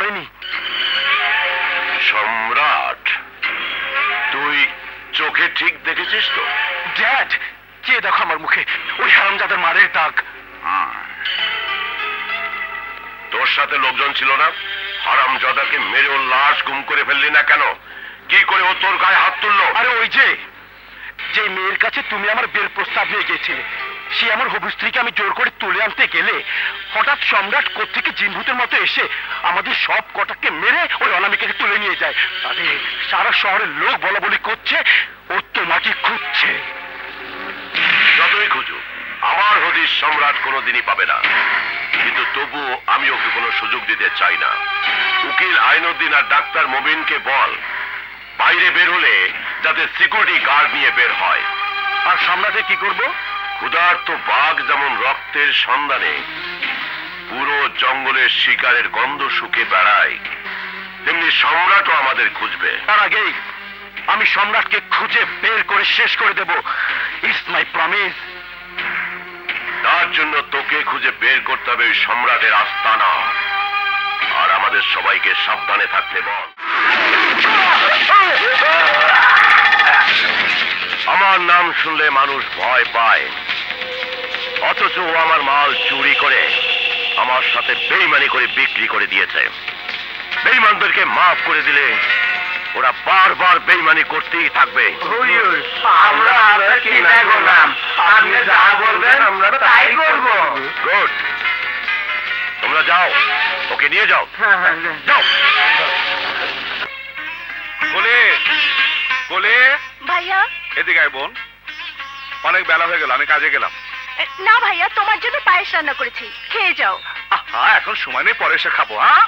মরেনি। সম্রাট, তুই চোখে ঠিক দেখেছিস তো? ড্যাড, কে দেখো আমার মুখে ওই হারামজাদার মারের দাগ। তোর সাথে লোকজন ছিল না? হারামজাদাকে মেরে ওর লাশ গুম করে ফেললি না কেন? কি করে ও তোর গায়ে হাত তুললো? আরে ওই যে মেয়ের কাছে তুমি আমার বিয়ের প্রস্তাব নিয়ে গিয়েছিলে, সে আমার হবু স্ত্রীকে আমি জোর করে তুলে আনতে গেলে হঠাৎ সম্রাট কোত্থেকে জিনভূতের মতো এসে আমাদের সব কটাকে মেরে ওই অনামিকাকে তুলে নিয়ে যায়। আরে সারা শহরের লোক বলা বলি করছে ও তোমাকে খুঁজছে। যতই খুঁজুক আমার হদিস সম্রাট কোনোদিনই পাবে না, কিন্তু তবুও আমি ওকে কোনো সুযোগ দিতে চাই না। উকিল আইনুদ্দিন আর ডাক্তার মবিনকে বল বাইরে বের হলে যাতে সিকিউরিটি গার্ড নিয়ে বের হয়। আর সামলাতে কি করব? ক্ষুধার্ত বাঘ যেমন রক্তের সন্ধানে পুরো জঙ্গলের শিকারের গন্ধ শুকে বেড়ায়, তেমনি সম্রাটও আমাদের খুঁজবে। তার আগেই আমি সম্রাটকে খুঁজে বের করে শেষ করে দেব। It's my promise. তার জন্য তোকে খুঁজে বের করতে হবে ওই সম্রাটের আস্তানা, আর আমাদের সবাইকে সাবধানে থাকতে বল। আমার নাম শুনলে মানুষ ভয় পায়, অথচ ও আমার মাল চুরি করে আমার সাথে বেইমানি করে বিক্রি করে দিয়েছে। বেইমানদেরকে মাফ করে দিলে ওরা বারবার বেইমানি করতেই থাকবে। আমরা কি না করলাম, আপনি যা বলবেন আমরা তাই করব। গুড, তোমরা যাও, ওকে নিয়ে যাও। যাও। কোলে কোলে, ভাইয়া। এদিকে আয় বোন, অনেক বেলা হয়ে গেল, আমি কাজে গেলাম। না ভাইয়া, তোমার জন্য পায়েস রান্না করেছি, খেয়ে যাও। হ্যাঁ, এখন সময় নেই, পরে এসে খাবো। হ্যাঁ,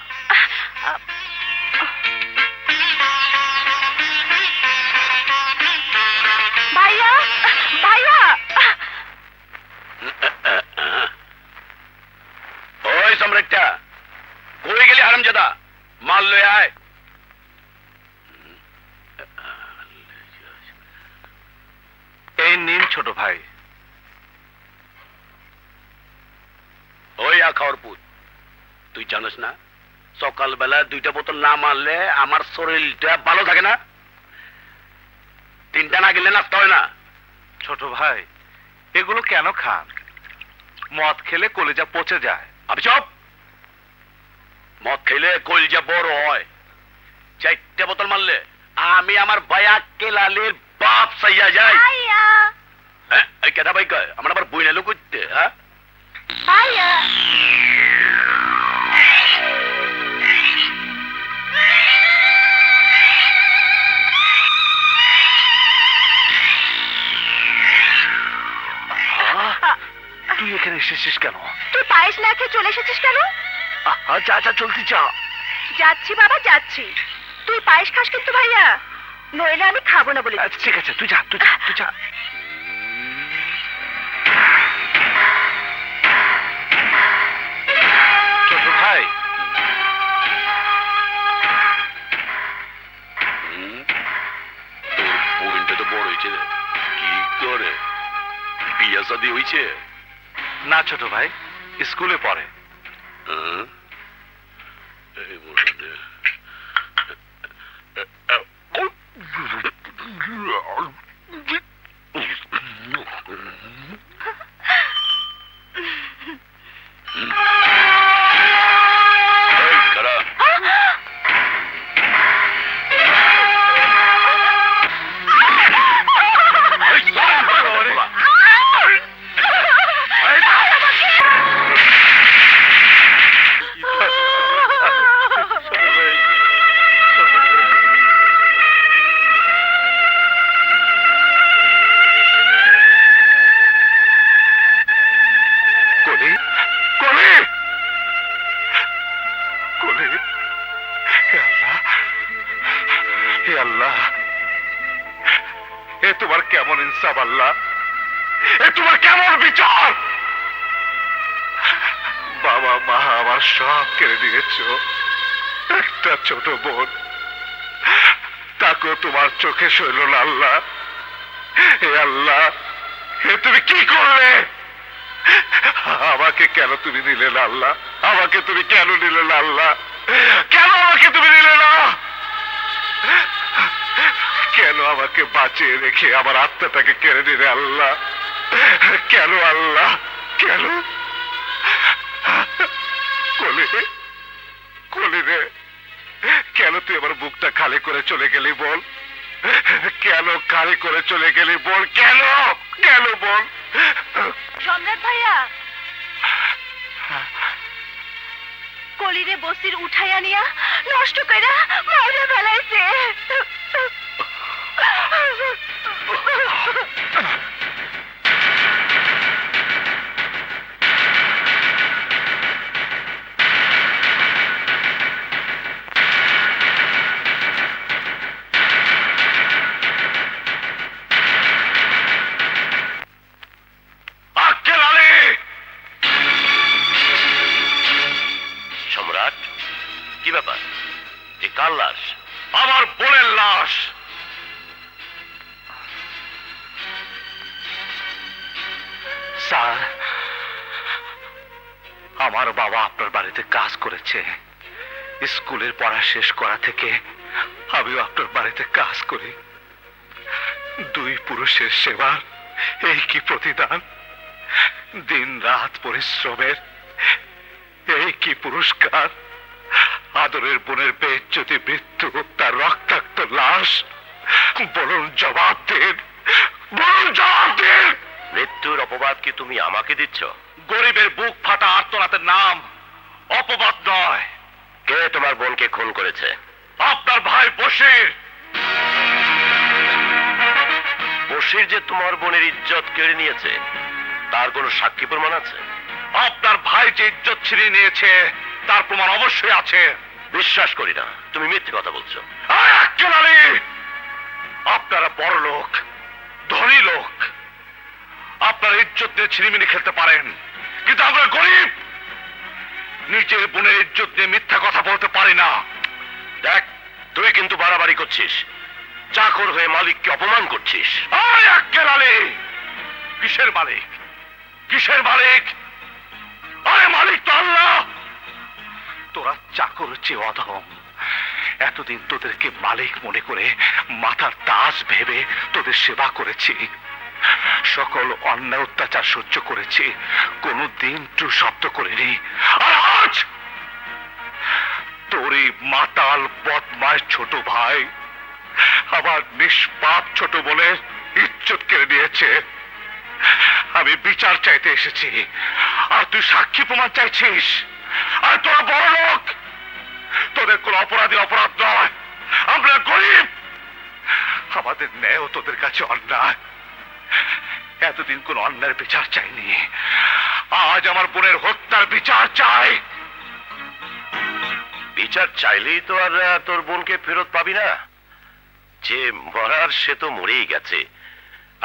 ভাইয়া ভাইয়া। ওই সম্রাটটা কই গেলি হারামজাদা? মাল লয়ে আয়। এই নিন ছোট ভাই। ওই খাওয়ার পুত, তুই জানিস না সকালবেলা 2টা বোতল না মারলে আমার শরীরটা ভালো থাকে না? 3টা না গেলে নাস্তা হয় না। ছোট ভাই, এগুলো কেন খান? মদ খেলে কলিজা পচে যায়। আপনি চুপ। মদ খেলে কলিজা বড় হয়। 4টে বোতল মারলে আমি আমার বায়া কেলালের বাপ সাইয়া যাই। ভাইয়া হ্যাঁ, এই কেটা ভাই কয় আমার আবার বই নালো করতে। হ্যাঁ, ভাইয়া। তুই এখানে এসেছিস কেন? তুই পায়েস না খেয়ে চলে এসেছিস কেন? যা যা, চলতি যা। যাচ্ছি বাবা, যাচ্ছি। তুই পায়েস খাস কিন্তু ভাইয়া, নইলে আমি খাবো না বলে দিচ্ছি। ঠিক আছে, তুই যা তুই যা তুই যা। ছোট ভাই, তোর বোনটা তো বড় হয়েছে, কি করে বিয়া শাদী হয়েছে? না ছোট ভাই, স্কুলে পড়ে। এই মোটাতে এ তোমার কেমন ইনসাফ আল্লাহ? এ তোমার কেমন বিচার? বাবা মা আমার সব কেড়ে দিয়েছ, একটা ছোট বোন তাকেও তোমার চোখে সইল না আল্লাহ। হে আল্লাহ, হে তুমি কি করলে? আমাকে কেন তুমি নিলে না আল্লাহ? আমাকে তুমি কেন নিলে না আল্লাহ? কেন আমাকে তুমি নিলে না? কেন আমাকে বাঁচিয়ে রেখে আমার আত্মাটাকে কেড়ে নিলে আল্লাহ? কেন আল্লাহ, কেন? কলি, কলি রে, কেন তুই আমার বুকটা খালি করে চলে গেলি বল? কেন খালি করে চলে গেলি বল? কেন, কেন বল? সম্রাট ভাইয়া, কলিরে বসির উঠাইয়া নিয়া নষ্ট কইরা মাইরা ফেলাইছে। আক্কেল আলী! সম্রাট, কি ব্যাপার? এ কার লাশ? আমার বোনের লাশ। স্যার, আমার বাবা আপনার বাড়িতে কাজ করেছে। স্কুলের পড়া শেষ করা থেকে আমিও আপনার বাড়িতে কাজ করি। দুই পুরুষের সেবার এই কি প্রতিদান? দিন রাত পরিশ্রমের এই কি পুরস্কার? আদরের বোনের বেইজ্জতি মৃত্যু, তার রক্তাক্ত লাশ। বলুন জবাব দিন, বলুন জবাব দিন। মৃত্যুর অপবাদ কি তুমি আমাকে দিচ্ছ? গরিবের বুক ফাটা আর্তনাদের নাম অপবাদ নয়। কে তোমার বোনকে খুন করেছে? আপনার ভাই বশির। বশির যে তোমার বোনের ইজ্জত কেড়ে নিয়েছে, তার কোনো সাক্ষী প্রমাণ আছে? আপনার ভাই যে ইজ্জত ছিনিয়ে নিয়েছে তার প্রমাণ অবশ্যই আছে। বিশ্বাস করি না, তুমি মিথ্যে কথা বলছো। আক্কেল আলী, আপনারা বড় লোক, ধনী লোক, আপনার ইজ্জত নিয়ে ছিনিমিনি খেলতে পারেন, কিন্তু আমরা গরিব, নিজের বোনের ইজ্জত নিয়ে মিথ্যা কথা বলতে পারি না। দেখ, তুই কিন্তু বাড়াবাড়ি করছিস। চাকর হয়ে মালিককে অপমান করছিস। আক্কেল আলী, কিসের মালিক? কিসের মালিক? আরে মালিক তো আল্লাহ। তোরা চাকর চেয়ে অধম। এতদিন তোদেরকে মালিক মনে করে মাথার তাজ ভেবে তোদের সেবা করেছি, সকল অন্যায় অত্যাচার সহ্য করেছি, কোনদিন টু শব্দ করিনি। আর আজ তোরই মাতাল বদমাশ ছোট ভাই আবার নিষ্পাপ ছোট বোনের ইজ্জত কেড়ে নিয়েছে। আমি বিচার চাইতে এসেছি, আর তুই সাক্ষী প্রমাণ চাইছিস। আর তোরা বড় লোক, তোদের কোন অপরাধী অপরাধ নয়। আমরা গরিব, আমাদের ন্যায়ও তোদের কাছে অন্যায়। এতদিন কোন অন্যায়ের বিচার চাইনি, আজ আমার বোনের হত্যার বিচার চাই। বিচার চাইলেই তো আর তোর বোনকে ফেরত পাবি না। যে মরার সে তো মরেই গেছে।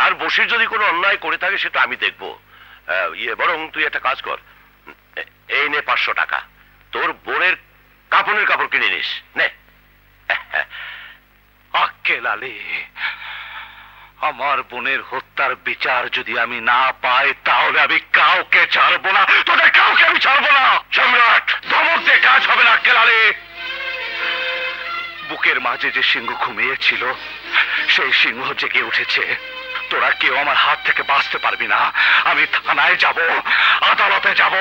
আর বশির যদি কোনো অন্যায় করে থাকে সেটা আমি দেখব। বরং তুই একটা কাজ কর, এই নে 500 টাকা, তোর বোনের কাপড়ের কাপড় কিনে নিস নে। আক্কেল আলী, আমার বোনের হত্যার বিচার যদি আমি না পাই তাহলে আমি কাউকে ছাড়বো না, তোদের কাউকে আমি ছাড়বো না। সম্রাট, ধমক দিয়ে কাজ হবে না আক্কেল আলী। বুকের মাঝে যে সিংহ ঘুমিয়েছিল সেই সিংহ জেগে উঠেছে। তোরা কেউ আমার হাত থেকে বাঁচতে পারবি না। আমি থানায় যাব, আদালতে যাব,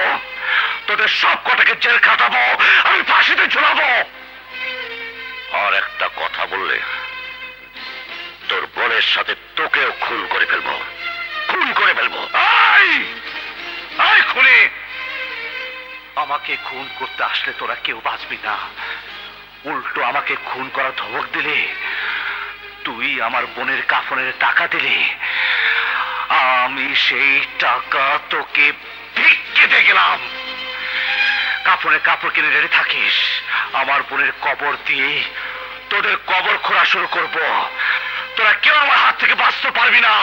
তোদের সব কটাকে জেল খাটাবো, আমি ফাঁসিতে ঝুলাবো। আর একটা কথা বললে তোর বোনের সাথে তোকেও খুন করে ফেলবো, খুন করে ফেলবো। আয় খুনি, আমাকে খুন করতে আসলে তোরা কেউ বাঁচবি না। উল্টো আমাকে খুন করার ধমক দিলে, তুই আমার বোনের কাফনের টাকা দিলে, আমি সেই টাকা তোকে ভিক্ষে দিয়ে গেলাম। কাফনের কাপড় কিনে রেডি থাকিস, আমার বোনের কবর দিয়ে তোদের কবর খোঁড়া শুরু করব। তোরা কেউ আমার হাত থেকে বাঁচতে পারবি না।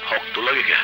শক্ত লাগে কে?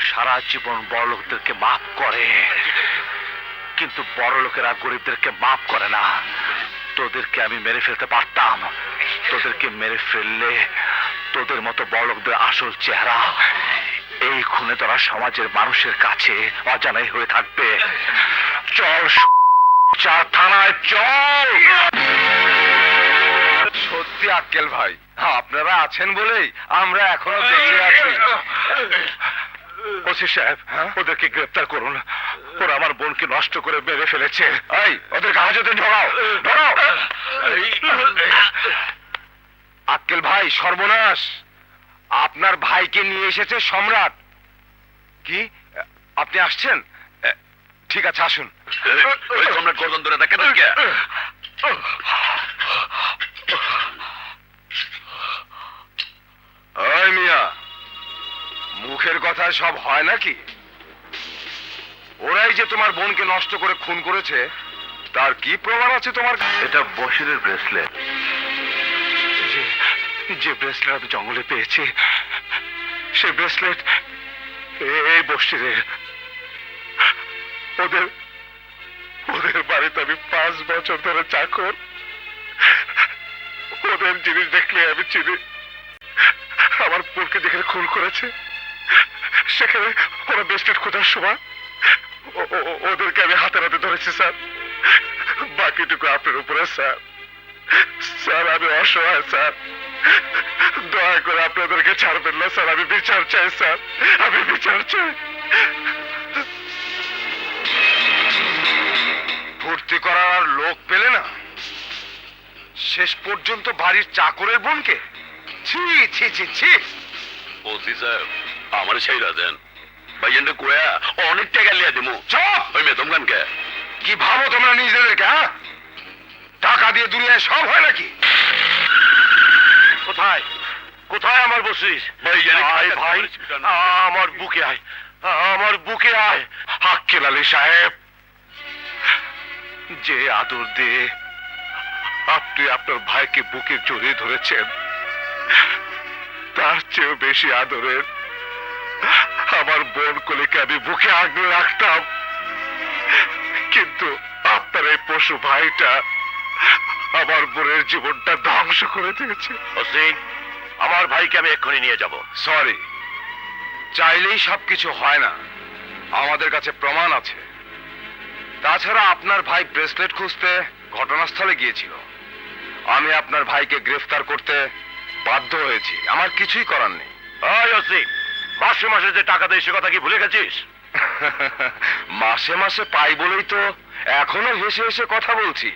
সারা জীবন বড় লোকদেরকে মাফ করে, কিন্তু বড় লোকেরা গরিবদেরকে মাফ করে না। তোদেরকে আমি মেরে ফেলতে পারতাম, তোদেরকে মেরে ফেললে তোদের মতো বড় লোকদের আসল চেহারা এই খুনে ধরা সমাজের মানুষের কাছে অজানাই হয়ে থাকবে। চল থানায় চল। সত্যি আক্কেল ভাই, আপনারা আছেন বলেই আমরা এখনো বেঁচে আছি। ওসি সাহেব, ওদেরকে গ্রেফতার করুন। ওরা আমার বোনকে নষ্ট করে মেরে ফেলেছে। এই ওদেরকে হাজতে ঢোকাও, ধরো। আক্কেল ভাই, সর্বনাশ! আপনার ভাইকে নিয়ে এসেছে সম্রাট। কি আপনি আসছেন? ঠিক আছে, আসুন। সম্রাট গর্দন ধরে দেখে দেখে ওই মিয়া, মুখের কথায় সব হয় নাকি? ওরাই যে তোমার বোনকে নষ্ট করে খুন করেছে, তার কি প্রমাণ আছে তোমার? এটা বশিরের ব্রেসলেট। যে ব্রেসলেট আমি জঙ্গলে পেয়েছি, সেই ব্রেসলেট এই বশিরের। ওদের ওদের বাড়িতে আমি 5 বছর ধরে চাকর। ওদের জিনিস দেখলে আমি চিনি। আমার বোনকে যেখানে খুন করেছে সেখানে ওরা ব্রেসলেট খোঁজার সময় ওদেরকে আমি হাতে হাতে ধরেছি স্যার। বাকিটুকু আপনার উপরে স্যার। স্যার আমি অসহায় স্যার, দয়া করে আপনাদেরকে ছাড়বেন না স্যার। আমি বিচার চাই স্যার, আমি বিচার চাই। ভর্তি করার আর লোক পেলে না, শেষ পর্যন্ত বাড়ির চাকরের বোনকে? ছি ছি ছি ছি! ওসি সাহেব, আমার সেইরা দেন ভাইয়ানটা কোয়া অনেক টাকা লিয়া দিমু। চুপ! ওই মেয়ে তোমখানকে কি ভাবো তোমরা নিজেদেরকে? হ্যাঁ, টাকা দিয়ে দুনিয়ায় সব হয় নাকি? কোথায় কোথায় আমার বসির? আয় ভাই, আমার বুকে আয়, আমার বুকে আয়। আক্কেল আলী সাহেব, যে আদর দিয়ে আপনি আপনার ভাইকে বুকে জড়িয়ে ধরেছেন, তার চেয়েও বেশি আদরের আমার বোন কলিকে আমি বুকে আগলে রাখতাম। কিন্তু আপনার এই পশু ভাইটা আমার বোনের জীবনটা ধ্বংস করে দিয়েছে। ওসি, আমার ভাইকে আমি এক্ষুনি নিয়ে যাব। সরি, চাইলেই সবকিছু হয় না। আমাদের কাছে প্রমাণ আছে। তাছাড়া আপনার ভাই ব্রেসলেট খুঁজতে ঘটনাস্থলে গিয়েছিল। আমি আপনার ভাইকে গ্রেফতার করতে বাধ্য হয়েছি। আমার কিছুই করার নেই। ওই ওসি, মাসে মাসে যে টাকা দেয় সে কথা কি ভুলে গেছিস? মাসে মাসে পাই বলেই তো এখনো হেসে হেসে কথা বলছি,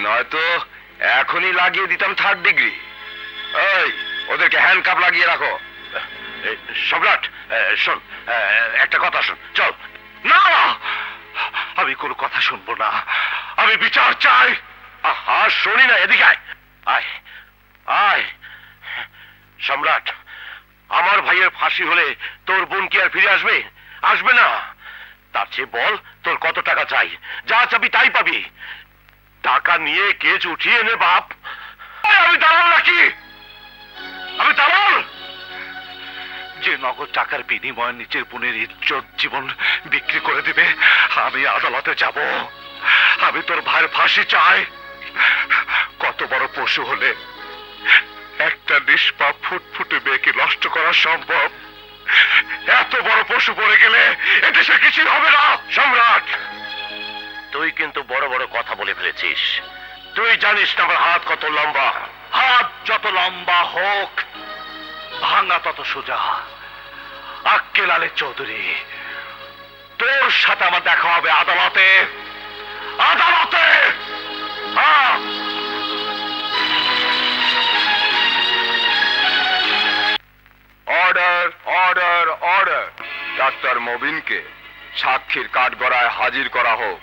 নয়তো এখনই লাগিয়ে দিতাম 3rd ডিগ্রি। এই, ওদেরকে হ্যান্ডকাপ লাগিয়ে রাখো। সম্রাট, শোন, একটা কথা শোন, চল। না, আমি কোনো কথা শুনবো না। আমি বিচার চাই। আহা, শুনি না, এদিকে আয়। আয় আয়। সম্রাট, আমার ভাইয়ের ফাঁসি হলে তোর বোন কি আর ফিরে আসবে? আসবে না। তার চেয়ে বল, তোর কত টাকা চাই? যা চাবি তাই পাবি। টাকা নিয়ে কেস উঠিয়ে নে বাপ। আমি দালাল নাকি? আমি দালাল? যে নগদ টাকার বিনিময়ে নিজের বোনের ইজ্জত জীবন বিক্রি করে দিবে, আমি আদালতে যাব। আমি তোর ভাইয়ের ফাঁসি চাই। কত বড় পশু হলে একটা নিষ্পাপ ফুটফুটে মেয়েকে নষ্ট করা সম্ভব? এত বড় পশু পড়ে গেলে এদেশে কিছুই হবে না। সম্রাট, তুই কিন্তু বড় বড় কথা বলে ফেলেছিস। তুই জানিস না আমার হাত কত লম্বা। হাত যত লম্বা হোক, ভাঙা তত সোজা। আক্কেল আলী চৌধুরী, তোর সাথে আমার দেখা হবে আদালতে। আদালতে! হ্যাঁ। Order order order! ডাক্তার মবিনকে সাক্ষীর কাঠগড়ায় হাজির করা হোক।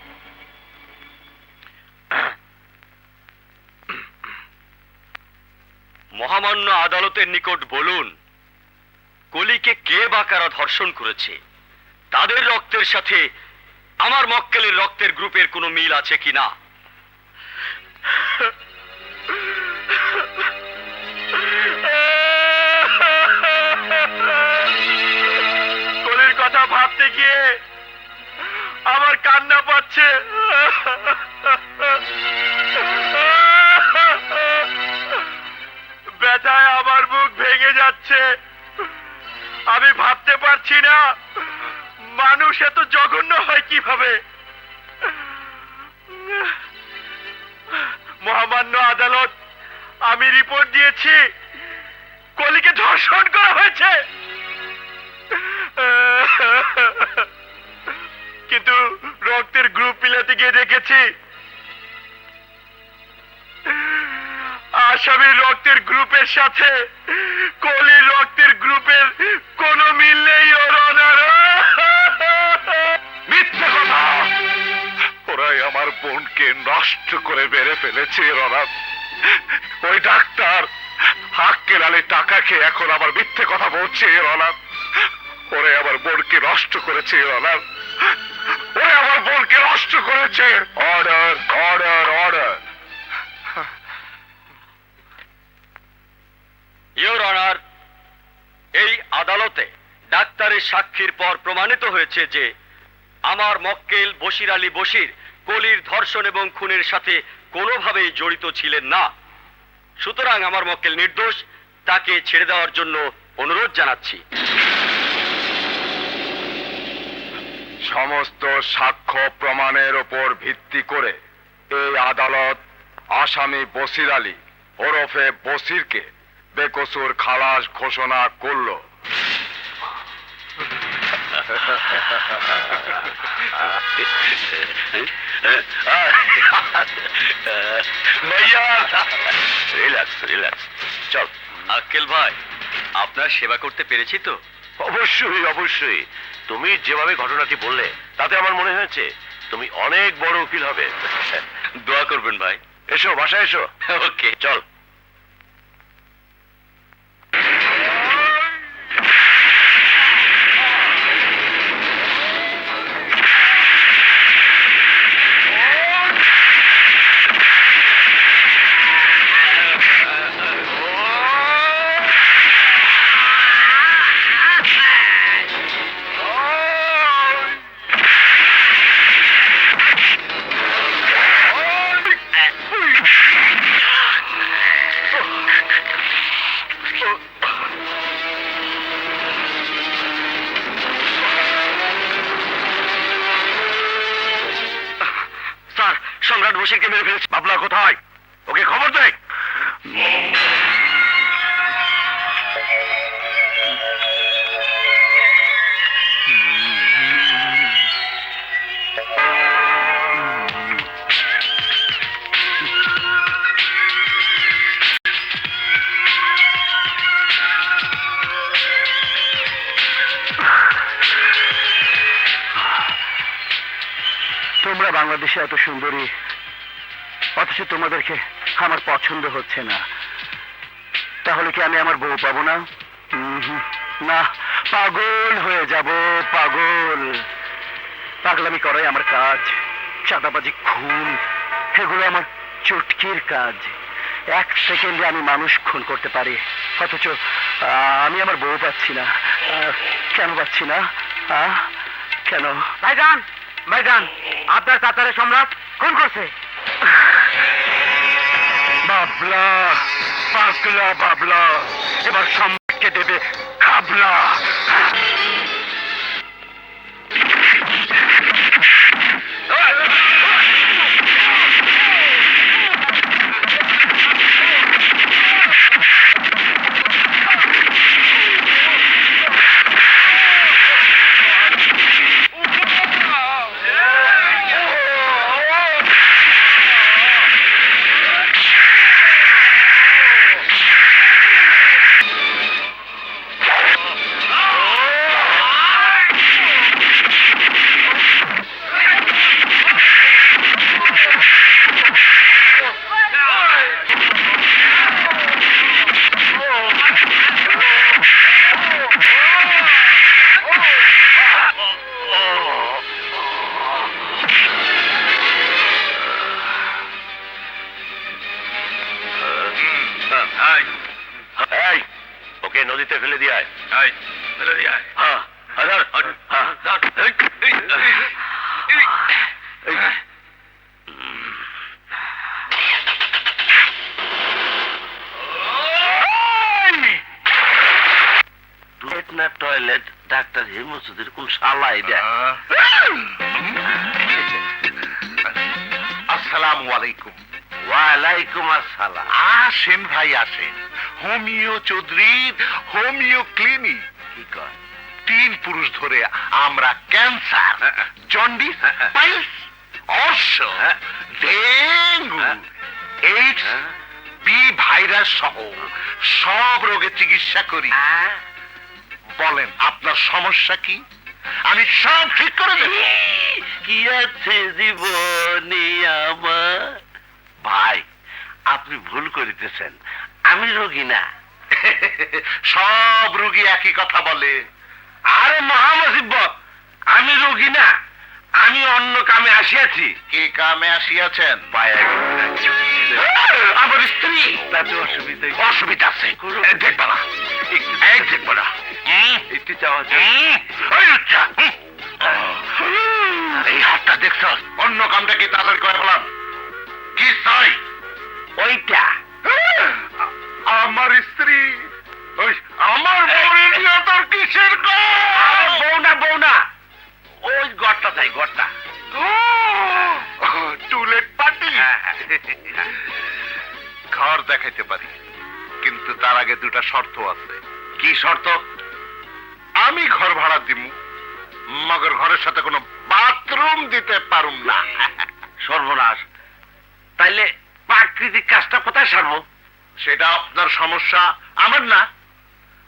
মহামান্য আদালতের নিকট বলুন, কলিকে কে বা কারা ধর্ষণ করেছে? তাদের রক্তের সাথে আমার মক্কেলের রক্তের গ্রুপের কোনো মিল আছে কিনা? কলির যাচ্ছে। আমি ভাবতে পারছি না মানুষ এত জঘন্য হয় কিভাবে। মহামান্য আদালত, আমি রিপোর্ট দিয়েছি কলিকে ধর্ষণ করা হয়েছে, কিন্তু রক্তের গ্রুপ মিলাতে গিয়ে দেখেছি আসামির রক্তের গ্রুপের সাথে কলির রক্তের গ্রুপের কোনো মিল নেই। ওর অনার, মিথ্যে কথা! ওরাই আমার বোনকে নষ্ট করে মেরে ফেলেছে রনাথ। ওই ডাক্তার হাক্কের আলে টাকা খেয়ে এখন আমার মিথ্যে কথা বলছে রনাথ। ওরে আমার বোনকে নষ্ট করেছে রনাথ, ওরে আমার বোনকে নষ্ট করেছে। Order, order, order. Your honour, এই আদালতে ডাক্তারের সাক্ষীর পর প্রমাণিত হয়েছে যে আমার মক্কেল বশির আলী বশির কলির ধর্ষণ এবং খুনের সাথে কোনোভাবেই জড়িত ছিলেন না। সুতরাং আমার মক্কেল নির্দোষ, তাকে ছেড়ে দেওয়ার জন্য অনুরোধ জানাচ্ছি। সমস্ত সাক্ষ্য প্রমাণের উপর ভিত্তি করে এই আদালত আসামি বশির আলী ওরফে বশিরকে বেকসুর খালাস ঘোষণা করল। Relax, relax. চল। আক্কেল ভাই, আপনার সেবা করতে পেরেছি তো? অবশ্যই, অবশ্যই। তুমি যেভাবে ঘটনাটি বললে তাতে আমার মনে হয়েছে তুমি অনেক বড় উকিল হবে। দোয়া করবেন ভাই। এসো, বাসায় এসো। ওকে, চল। স্যার, সম্রাট বশিরকে মেরে ফেলেছে। বাবলা কোথায়? ওকে খবর দে। তোমরা বাংলাদেশে এত সুন্দরী, অথচ তোমাদেরকে আমার পছন্দ হচ্ছে না। তাহলে কি আমি আমার বউ পাবো না? না, পাগল হয়ে যাব, পাগল। পাগলামি করাই আমার কাজ। চাঁদাবাজি, খুন, এগুলো আমার চুটকির কাজ। 1 সেকেন্ডে আমি মানুষ খুন করতে পারি, অথচ আমি আমার বউ পাচ্ছি না। কেন পাচ্ছি না? কেন? ভাইজান, ভাইজান, আপনার চাচারে সম্রাট খুন করছে। বাবলা, পাগলা বাবলা, এবার সম্রাটকে দেবে খাবলা। এই, ওকে নদীতে ফেলে দিয়ে আয়। ফেলে দিয়ে আয়। হ্যাঁ, ধর, হ্যাঁ। আপনার টয়লেট ডাক্তার হেমসুদের কোন শালাই দেয়? আসসালামু আলাইকুম। ওয়ালাইকুম আসসালাম। আসেন ভাই আসেন, হোমিও চৌধুরীর হোমিও ক্লিনিক। কি কয়? 3 পুরুষ ধরে আমরা ক্যান্সার, জন্ডিস, পাইলস, অর্শ, ডেঙ্গু, এইডস, বি ভাইরাস সহ সব রোগের চিকিৎসা করি। বলেন আপনার সমস্যা কি? আমি সব ঠিক করে দেব। কি আছে জীবনে আমার? ভাই, আপনি ভুল করিতেছেন, আমি রোগী না। সব রোগী একই কথা বলে। আরে মহামসিব, আমি রোগী না, আমি অন্য কামে আসিয়াছি। কি কামে আসিয়াছেন? আমার স্ত্রী তাতে অসুবিধা অসুবিধা আছে, দেখবা না, দেখবা না। একটু চাওয়া ওই লুচ্চা, এই হাতটা দেখছ? অন্য কামটা কি তাড়াতাড়ি করে ফেলাম। কি চাই? ওইটা আমার স্ত্রী, ওই আমার বউরে নিয়ে তোর কিসের বউ না, বউ না, ওই গড়টা চাই, গড়টা। To let party. ঘর দেখাইতে পারি, কিন্তু তার আগে 2টা শর্ত আছে। কি শর্ত? আমি ঘর ভাড়া দিমু, মগর ঘরের সাথে কোনো বাথরুম দিতে পারুম না। সর্বনাশ, তাইলে প্রাকৃতিক কাজটা কোথায় সারবো? সেটা আপনার সমস্যা, আমার না।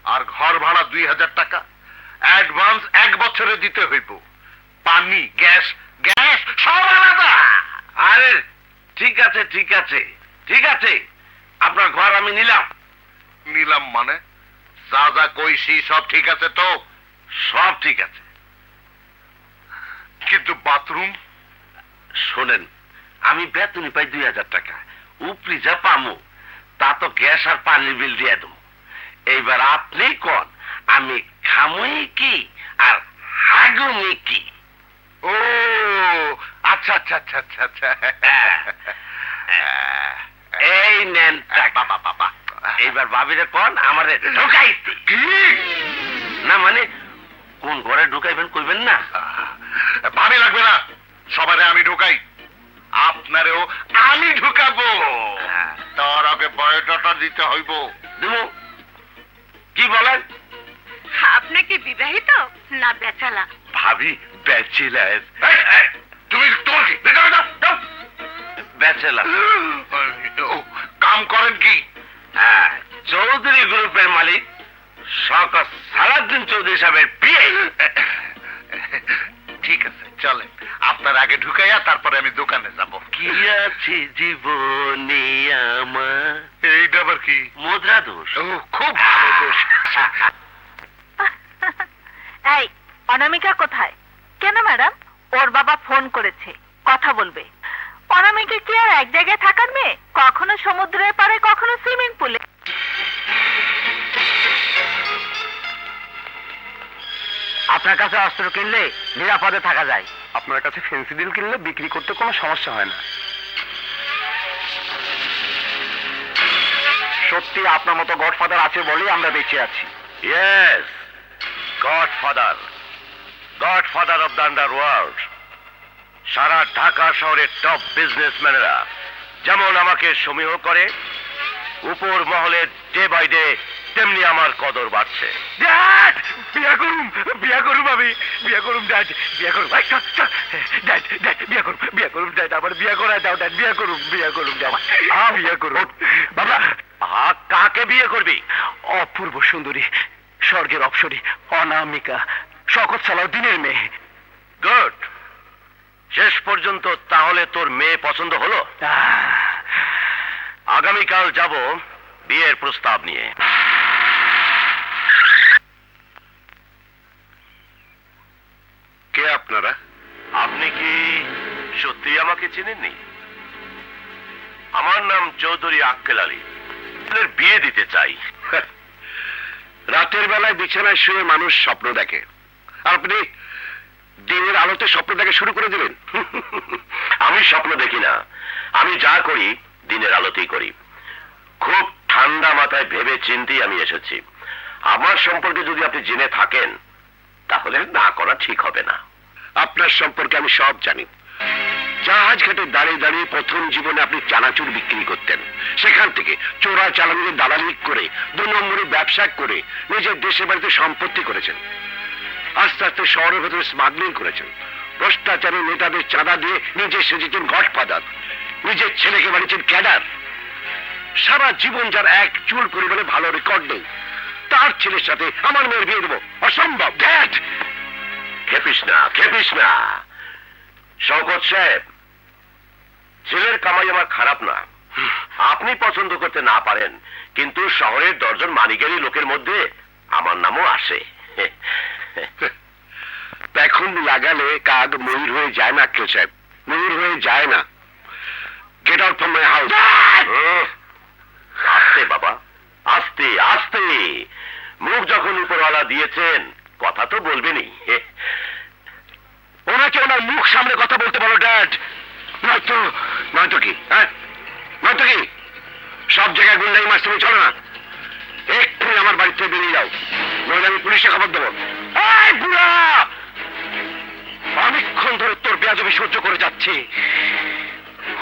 আর ঘর ভাড়া 2000 টাকা অ্যাডভান্স 1 বছরে দিতে হইব। পানি, গ্যাস গ্যাস সব আলাদা। আরে ঠিক আছে, ঠিক আছে, ঠিক আছে, আপনার ঘর আমি নিলাম। নিলাম মানে? যা যা কইছি সব ঠিক আছে তো? সব ঠিক আছে, কিন্তু বাথরুম? শোনেন, আমি বেতনই পাই 2000 টাকা, উপরি যা পামু তা তো গ্যাস আর পানির বিল দিয়ে দেবো। এইবার আপনি কোন, আমি খামুই কি আর হাগুমি কি? ও আচ্ছা আচ্ছা আচ্ছা আচ্ছা আচ্ছা। এই নেন টাকা। বাবা বাবা, এইবার ভাবিরে কোন আমারে ঢুকাইতে। কি? না মানে কোন ঘরে ঢুকাইবেন কইবেন না? ভাবি লাগবে না, সবারে আমি ঢুকাই, আপনারেও আমি ঢুকাবো। তার আগে বায়োডাটা দিতে হইব। দেবো। কি বলেন? আপনি কি বিবাহিত না বেচালা? ভাবি ব্যাচেলার। এই, এই, তুমি তোমার কি বেকার যাও যাও। ব্যাচেলার। ও, কাম করেন কি? হ্যাঁ, চৌধুরী গ্রুপের মালিক শওকত সালাউদ্দিন চৌধুরী সাহেবের বিয়ে। ঠিক আছে, চলেন, আপনার আগে ঢুকাইয়া তারপরে আমি দোকানে যাব। কি আছে জীবনে আমার? এইটা আবার কি? মুদ্রা দোষ। ও, খুব ভালো দোষ। এই অনামিকা কোথায়? কেন ম্যাডাম? ওর বাবা ফোন করেছে, কথা বলবে। অনামিকা কি আর এক জায়গায় থাকার মেয়ে? কখনো সমুদ্রের পাড়ে, কখনো সুইমিং পুলে। আপনার কাছে অস্ত্র কিনলে নিরাপদে থাকা যায়, আপনার কাছে ফেন্সিডিল কিনলে বিক্রি করতে কোনো সমস্যা হয় না। সত্যি আপনার মতো গডফাদার আছে বলেই আমরা বেঁচে আছি। Yes, godfather, godfather of the underworld. সারা ঢাকা শহরের টপ বিজনেসম্যানেরা যেমন আমাকে সমীহ করে, উপর মহলে ডে বাই ডে তেমনি আমার কদর বাড়ছে। ড্যাড, বিয়া করুম আমি, বিয়া করুম ড্যাড, বিয়া করুম। ড্যাড ড্যাড, বিয়া করুম ড্যাড, আমার বিয়া করা দাও ড্যাড, বিয়া করুম ড্যাড, বিয়া করুম। বাবা, কাকে বিয়ে করবি? অপূর্ব সুন্দরী, স্বর্গের অপ্সরী অনামিকা, শওকত সালাউদ্দিনের মেয়ে। গুড। শেষ পর্যন্ত তাহলে তোর মেয়ে পছন্দ হলো? আগামীকাল যাব বিয়ের প্রস্তাব নিয়ে। কে আপনারা? আপনি কি সত্যি আমাকে চেনেননি? আমার নাম চৌধুরী আক্কেল আলী। আপনাদের বিয়ে দিতে চাই। রাতের বেলায় বিছানায় শুয়ে মানুষ স্বপ্ন দেখে, আপনি দিনের আলোতে স্বপ্ন দেখা শুরু করে দিলেন। আমি স্বপ্ন দেখি না, আমি যা করি দিনের আলোতেই করি। খুব ঠান্ডা মাথায় ভেবে চিন্তেই আমি এসেছি। আমার সম্পর্কে যদি আপনি জেনে থাকেন তাহলে না করা ঠিক হবে না। আপনার সম্পর্কে আমি সব জানি। জাহাজ ঘাটে দাঁড়িয়ে দাঁড়িয়ে প্রথম জীবনে আপনি চানাচুর বিক্রি করতেন, সেখান থেকে চোরা চালানিতে দালালি করে 2 নম্বরে ব্যবসা করে নিজের দেশে বাড়িতে সম্পত্তি করেছেন। আস্তে আস্তে শহরের ভেতরে স্মাগলিং করেছেন, ভ্রষ্টাচারী নেতাদের চাঁদা দিয়ে নিজে সেজেছেন গডফাদার, নিজের ছেলেকে বানিয়েছেন ক্যাডার। সারা জীবন যার এক চুল পরিমাণে ভালো রেকর্ড নেই, তার ছেলের সাথে আমার মেয়ের বিয়ে দেবো, অসম্ভব। ড্যাড, খেপিস না শওকত সাহেব, ছেলের কামাই আমার খারাপ না, আপনি পছন্দ করতে না পারেন, কিন্তু শহরের 10 জন মানিকারি লোকের মধ্যে আমার নামও আসে। এখন লাগালে কাক ময়ূর হয়ে যায় না কেউ সাহেব, ময়ূর হয়ে যায় না। Get out from my house. আস্তে বাবা, আস্তে আস্তে, মুখ যখন উপরওয়ালা দিয়েছেন কথা তো বলবেনই। ওনাকে ওনার মুখ সামনে কথা বলতে বলো ড্যাড, নয়তো কি? হ্যাঁ, নয়তো কি? সব জায়গায় গুন্ডাই মাস তুমি চলো না, এক্ষুনি আমার বাড়ি থেকে বেরিয়ে যাও, নইলে আমি পুলিশে খবর দেবো। এই বুড়া, অনেকক্ষণ ধরে তোর বেয়াদবি সহ্য করে যাচ্ছি।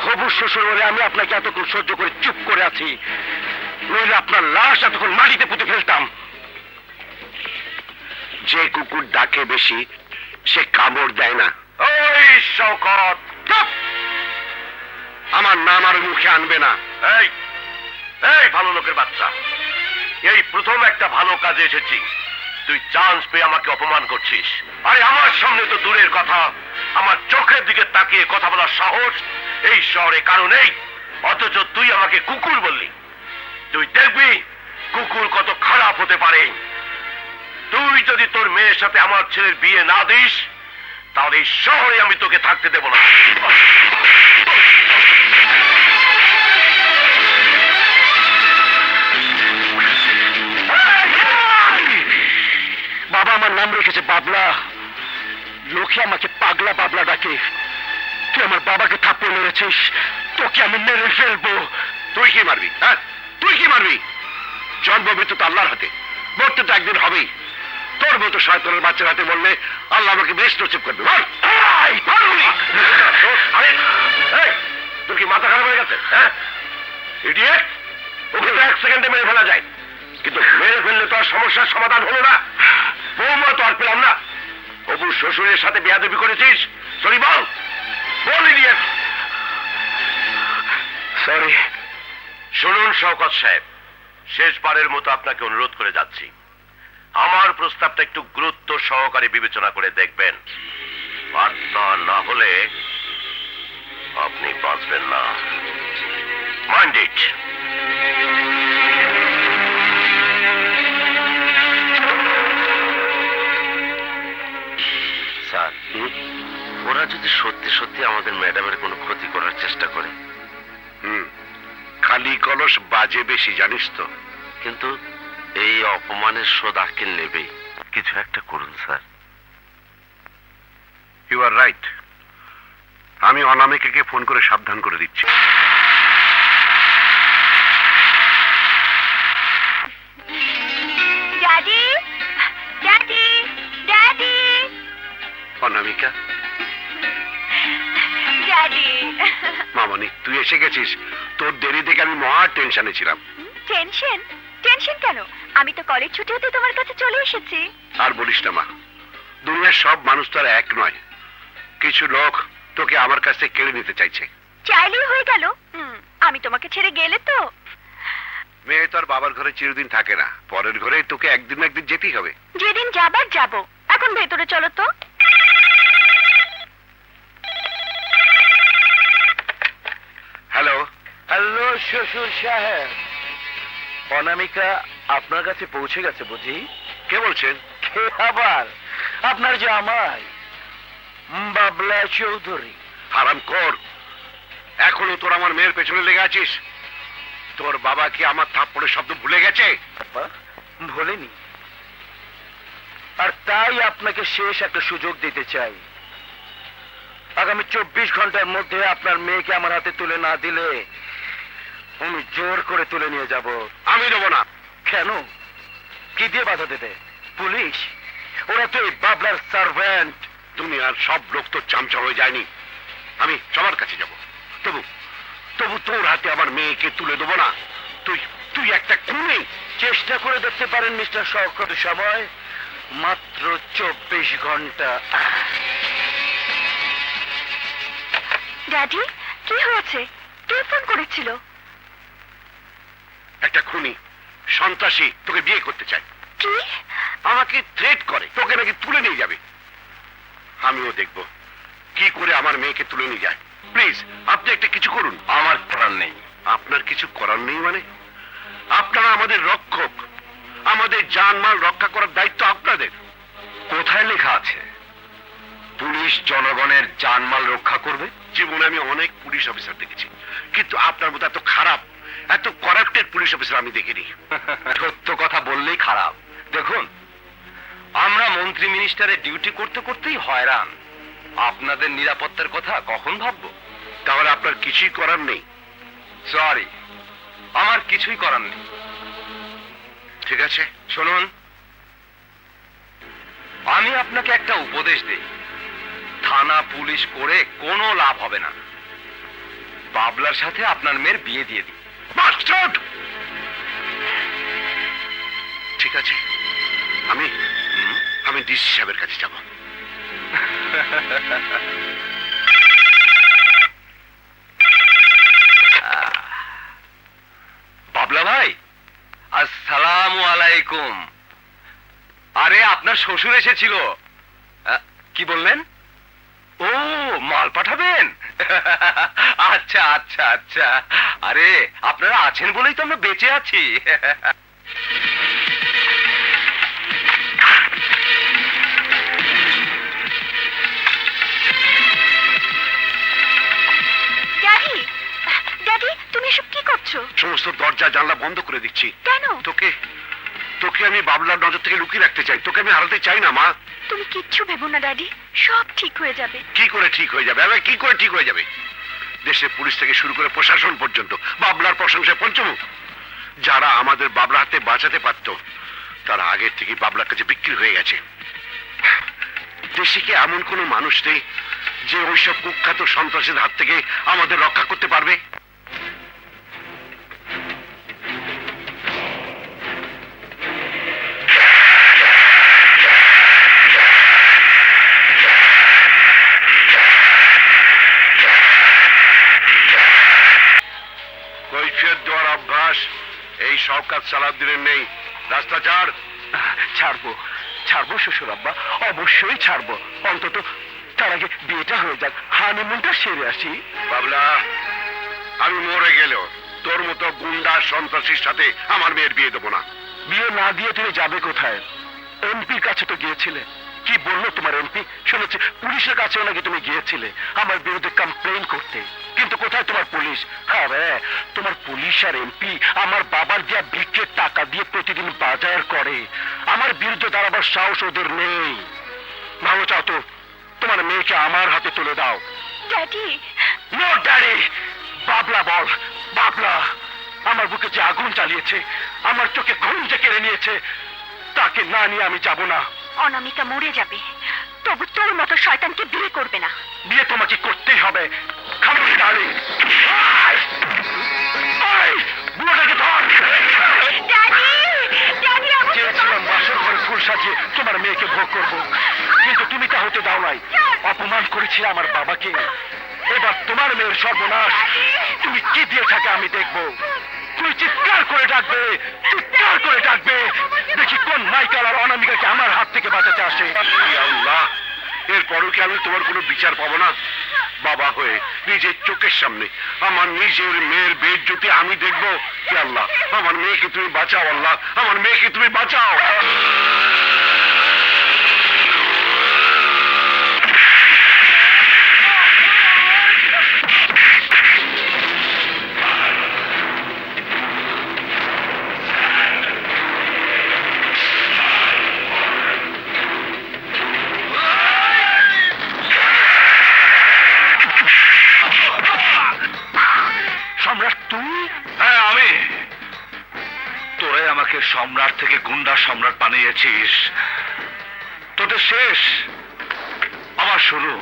হবু শ্বশুর বলে আমি আপনাকে এতক্ষণ সহ্য করে চুপ করে আছি, নইলে আপনার লাশ এতক্ষণ মাটিতে পুঁতে ফেলতাম। যে কুকুর ডাকে বেশি সে কামড় দেয় না। ওই শওকত, চুপ! আমার নাম আর মুখে আনবে না। এই এই ভালো লোকের বাচ্চা, এই প্রথম একটা ভালো কাজে এসেছি, তুই চান্স পেয়ে আমাকে অপমান করছিস। আরে আমার সামনে তো দূরের কথা, আমার চোখের দিকে তাকিয়ে কথা বলার সাহস এই শহরে কারো নেই, অথচ তুই আমাকে কুকুর বললি। তুই দেখবি কুকুর কত খারাপ হতে পারে। তুই যদি তোর মেয়ের সাথে আমার ছেলের বিয়ে না দিস, তাহলে এই শহরে আমি তোকে থাকতে দেব না। বাবা আমার নাম রেখেছে বাবলা, লোকে আমাকে পাগলা বাবলা ডাকে। তুই আমার বাবাকে থাপ্পড় মেরেছিস, তোকে আমি মেরে ফেলবো। তুই কি মারবি? হ্যাঁ, তুই কি মারবি? জন্ম মৃত্যু তো আল্লাহর হাতে, মরতে তো একদিন হবেই। তোর মতো শয়তানের বাচ্চার হাতে বললে আল্লাহ আমাকে বেশ নসিব করবে। তোর কি মাথা খারাপ হয়ে গেছে? হ্যাঁ ইডিয়েট, ওকে তো 1 সেকেন্ডে মেরে ফেলা যায়, কিন্তু মেরে ফেললে তো আর সমস্যার সমাধান হলো না। বৌমা তো আর পেলাম না। হবু শ্বশুরের সাথে বেয়াদবি করেছিস, সরি বল, বল ইডিয়েট। সরি। শুনুন শওকত সাহেব, শেষবারের মতো আপনাকে অনুরোধ করে যাচ্ছি, আমার প্রস্তাবটা একটু গুরুত্ব সহকারে বিবেচনা করে দেখবেন। বার্তা না হলে আপনি বাঁচবেন না। Mind it. স্যার, ওরা যদি সত্যি সত্যি আমাদের ম্যাডামের কোনো ক্ষতি করার চেষ্টা করে, খালি কলস বাজে বেশি, জানিস তো। কিন্তু এই অপমানের শোধ আক্কেল নেবেই, কিছু একটা করুন স্যার। ইউ আর রাইট, আমি অনামিকাকে ফোন করে সাবধান করে দিচ্ছি। ড্যাডি, ড্যাডি, ড্যাডি, অনামিকা, ড্যাডি। মামনি তুই এসে গেছিস, তোর দেরি দেখে আমি মহা টেনশনে ছিলাম। টেনশন? টেনশন কেন? আমি তো কলেজ ছুটি হতে তোমার কাছে চলে এসেছি। আর বলিস না মা, দুনিয়ার সব মানুষ তো আর এক নয়, কিছু লোক তোকে আমার কাছ থেকে কেড়ে নিতে চাইছে। চাইলেই হয়ে গেল? আমি তোমাকে ছেড়ে গেলে তো? মেয়ে তো আর বাবার ঘরে চিরদিন থাকে না, পরের ঘরে তোকে একদিন না একদিন যেতেই হবে। যেদিন যাবার যাব, এখন ভেতরে চলো তো। হ্যালো। হ্যালো শ্বশুর সাহেব, অনামিকা আপনার কাছে পৌঁছে গেছে বুঝি? কে বলছেন? কে আবার? আপনার জামাই বাবলা চৌধুরী। হারাম কর, এখনো তোর আমার মেয়ের পেছনে লেগে আছিস। তোর বাবা কি আমার থাপ্পড়ের শব্দ ভুলে গেছে? ভোলেনি, আর তাই আপনাকে শেষ একটা সুযোগ দিতে চাই। আগামী 24 ঘন্টার মধ্যে আপনার মেয়েকে আমার হাতে তুলে না দিলে আমি জোর করে তুলে নিয়ে যাব। আমি দেবো না। কেন? কি কি দিয়ে বাধা দেবে? পুলিশ? ওরা তো এই বাবলার সার্ভেন্ট। দুনিয়ার সব লোক তো চামচা হয়ে যায়নি। আমি সবার কাছে যাব। তবু তবু তোর হাতে আমার মেয়েকে তুলে দেবো না। তুই তুই একটা খুনি। চেষ্টা করে দেখতে পারেন মিস্টার শওকত, সময় মাত্র 24 ঘন্টা। ড্যাডি, কি হয়েছে? কে ফোন করেছিল? একটা খুনি, সন্ত্রাসী তোকে বিয়ে করতে চায়। কি? আমাকে থ্রেট করে তোকে নাকি তুলে নিয়ে যাবে। আমিও দেখব কি করে আমার মেয়েকে তুলে নিয়ে যায়। প্লিজ আপনি একটা কিছু করুন। আমার করার নেই। আপনার কিছু করার নেই মানে? আপনারা আমাদের রক্ষক, আমাদের জানমাল রক্ষা করার দায়িত্ব আপনাদের। কোথায় লেখা আছে পুলিশ জনগণের জানমাল রক্ষা করবে? জীবনে আমি অনেক পুলিশ অফিসার দেখেছি, কিন্তু আপনার মতো এত খারাপ, এত করাপ্টেড পুলিশ অফিসার আমি দেখিনি। সত্য কথা বললেই খারাপ। দেখুন, আমরা মন্ত্রী মিনিস্টারের ডিউটি করতে করতেই হয়রান। আপনাদের নিরাপত্তার কথা কখন ভাববো? তাহলে আপনার কিছুই করার নেই? সরি, আমার কিছুই করার নেই। ঠিক আছে, শুনুন, আমি আপনাকে একটা উপদেশ দিই। থানা পুলিশ করে কোনো লাভ হবে না। বাবলার সাথে আপনার মেয়ের বিয়ে দিয়ে দিই। বাস্টার্ড! ঠিক আছে, আমি আমি ডিসি সাহেবের কাছে যাব। বাবলা ভাই, আসসালামু আলাইকুম। আরে আপনার শ্বশুর এসেছিল। কি বললেন? ও, মাল পাঠাবেন? আচ্ছা আচ্ছা আচ্ছা। আরে আপনারা আছেন বলেই তো আমরা বেঁচে আছি। ড্যাডি, ড্যাডি, তুমি এসব কি করছো? সমস্ত দরজা জানলা বন্ধ করে দিচ্ছি। কেন? তোকে তোকে আমি বাবলার নজর থেকে লুকিয়ে রাখতে চাই। তোকে আমি হারাতে চাই না মা। তুমি কিচ্ছু ভেবো না ড্যাডি, সব ঠিক হয়ে যাবে। কি করে ঠিক হয়ে যাবে? আরে কি করে ঠিক হয়ে যাবে? দেশের পুলিশ থেকে শুরু করে প্রশাসন পর্যন্ত বাবলার প্রশংসায় পঞ্চমুখ। যারা আমাদের বাবলা হাতে বাঁচাতে পারত, তারা আগের থেকে বাবলার কাছে বিক্রি হয়ে গেছে। দেশে কি এমন কোনো মানুষ নেই যে ওইসব কুখ্যাত সন্ত্রাসীর হাত থেকে আমাদের রক্ষা করতে পারবে? কৈফিয়ত দেওয়ার অভ্যাস এই শওকত সালাউদ্দিনের নেই। রাস্তা ছাড়। ছাড়বো, ছাড়বো শ্বশুর আব্বা, অবশ্যই ছাড়বো। অন্তত তার আগে বিয়েটা হয়ে যাক, হানিমুনটা সেরে আসি। বাবলা, আমি মরে গেলেও তোর মতো গুন্ডা সন্ত্রাসীর সাথে আমার মেয়ের বিয়ে দেবো না। বিয়ে না দিয়ে তুমি যাবে কোথায়? এমপির কাছে তো গিয়েছিলে। কি বললো তোমার এমপি? শুনেছি পুলিশের কাছেও নাকি তুমি গিয়েছিলে আমার বিরুদ্ধে কমপ্লেন করতে। কিন্তু কোথায় তোমার পুলিশ? হ্যাঁ রে, তোমার পুলিশ আর এমপি আমার বাবার দেয়া ভিক্ষের টাকা দিয়ে প্রতিদিন বাজার করে। আমার বিরুদ্ধে দাঁড়াবার সাহস ওদের নেই। ভালো চাও তো তোমার মেয়েকে আমার হাতে তুলে দাও। Daddy, no daddy. বাবলা বল, বাবলা আমার বুকে যে আগুন চালিয়েছে, আমার চোখে ঘুম যে কেড়ে নিয়েছে, তাকে না নিয়ে আমি যাব না। অনামিকা মরে যাবে, তবু তোর মতো শয়তানকে বিয়ে করবে না। বিয়ে তোমাকে করতেই হবে। খামোশ ডার্লিং। বুড়োটাকে ধর। ড্যাডি, ড্যাডি, চেয়েছিলাম বাসর ঘরে ফুল সাজিয়ে তোমার মেয়েকে ভোগ করব, কিন্তু তুমি তা হতে দাও নাই। অপমান করেছিলে আমার বাবাকে। এবার তোমার মেয়ের সর্বনাশ। তুমি কি দিয়ে থাকে আমি দেখব। তুমি চিৎকার করে ডাকবে, চিৎকার করে ডাকবে। দেখি কোন মাইকেল আর অনামিকাকে আমার হাত থেকে বাঁচাতে আসে। হে আল্লাহ, এরপরও কি আমি তোমার কোনো বিচার পাবো না? বাবা হয়ে নিজের চোখের সামনে আমার নিজের মেয়ের বেইজ্জতি আমি দেখবো? হে আল্লাহ, আমার মেয়েকে তুমি বাঁচাও। আল্লাহ, আমার মেয়েকে তুমি বাঁচাও। সম্রাট তুই? হ্যাঁ, আমি। তোরাই আমাকে সম্রাট থেকে গুন্ডা সম্রাট বানিয়েছিস, তোদের শেষ আবার শুরু।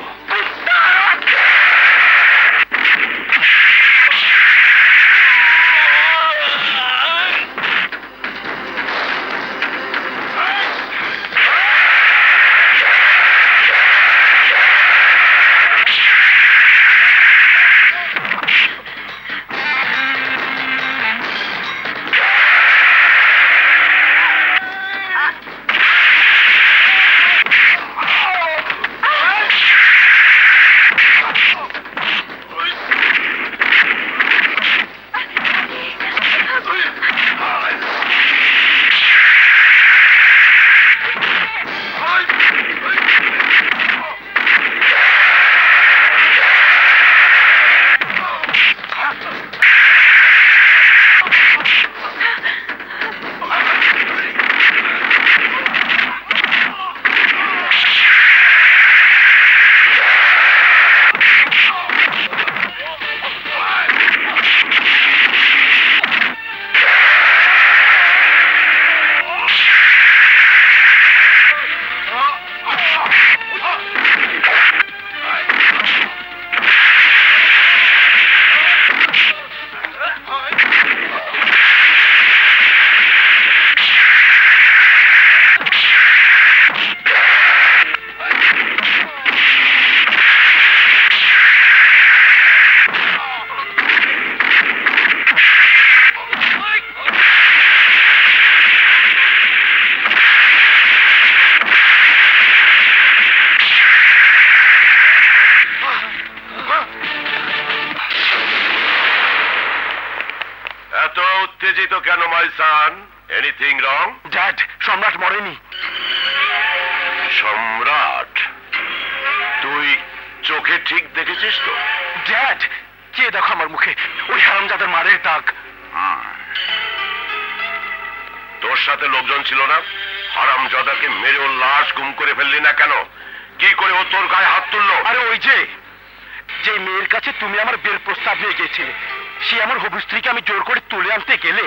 এত উত্তেজিত কেন মাই সান? Anything wrong? ড্যাড, সম্রাট মরেনি। সম্রাট? তুই চোখে ঠিক দেখেছিস তো? ড্যাড, কে দেখো আমার মুখে ওই হারামজাদার মারের দাগ। তোর সাথে লোকজন ছিল না? হারামজাদাকে মেরে ওর লাশ গুম করে ফেললি না কেন? কি করে ও তোর গায়ে হাত তুললো? আরে ওই যে মেয়ের কাছে তুমি আমার বিয়ের প্রস্তাব নিয়ে গেছিলে, সে আমার হবু স্ত্রীকে আমি জোর করে তুলে আনতে গেলে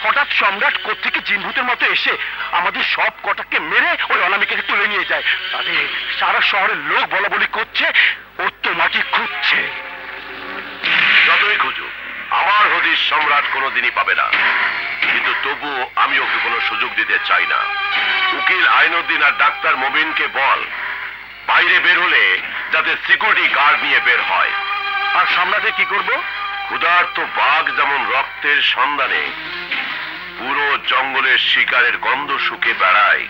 হঠাৎ সম্রাট কোত্থেকে জিনভূতের মতো এসে আমাদের সব কটাকে মেরে ওই অনামিকাকে তুলে নিয়ে যায়। তাদের সারা শহরের লোক বলা বলি করছে ও তোমাকে খুঁজছে। যতই খুঁজুক আমার হদিস সম্রাট কোনোদিনই পাবে না, কিন্তু তবুও আমি ওকে কোনো সুযোগ দিতে চাই না। উকিল আইনুদ্দিন আর ডাক্তার মবিনকে বল বাইরে বের হলে যাতে সিকিউরিটি গার্ড নিয়ে বের হয়। আর সম্রাটে কি করব? ক্ষুধার্ত বাঘ যেমন রক্তের সন্ধানে পুরো জঙ্গলের শিকারের গন্ধ শুকে বেড়ায়,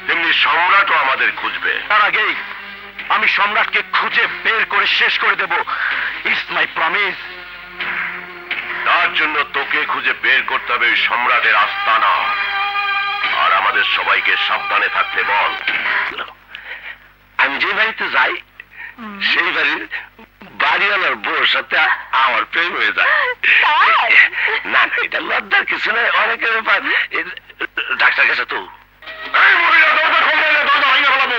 তেমনি সম্রাটও আমাদের খুঁজবে। তার আগেই আমি সম্রাটকে খুঁজে বের করে শেষ করে দেব। It's my promise. তার জন্য তোকে খুঁজে বের করতে হবে ওই সম্রাটের আস্তানা, আর আমাদের সবাইকে সাবধানে থাকতে বল। আমি যে বাড়িতে যাই সেই বাড়ির বাড়িওয়ালার বউর সাথে আমার প্রেম হয়ে যায়। তাই? না এটা লজ্জার কিছু নয়, অনেকের ব্যাপার। ডাক্তার কাছে তো এই মহিলা, দরজা খোল নাহলে দরজা ভেঙে ফেলাবো।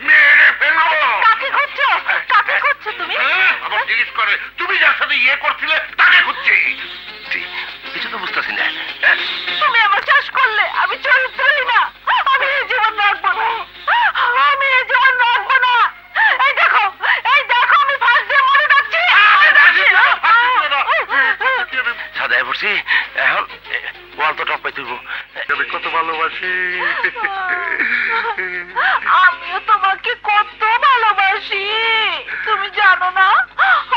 মেরে ফেলবো। কাকে খুঁজছো? কাকে খুঁজছো তুমি? আমার জিজ্ঞেস করে তুমি যার সাথে ইয়ে করছিলে তাকে খুঁজছি। কিছু তো বুঝতেছি না। তুমি আমার চাষ করলে, আমি চরিত্রহীন না। আমি এই জীবন রাখবো না, আমি এই জীবন রাখবো না। এই দেখো আমি ফাঁস দিয়ে মরে যাচ্ছি। সাদায় পড়ছি এখন ওয়াল তো টপ পাই তুলবো। আমি কত ভালোবাসি। আমিও তোমাকে কত ভালোবাসি, তুমি জানো না?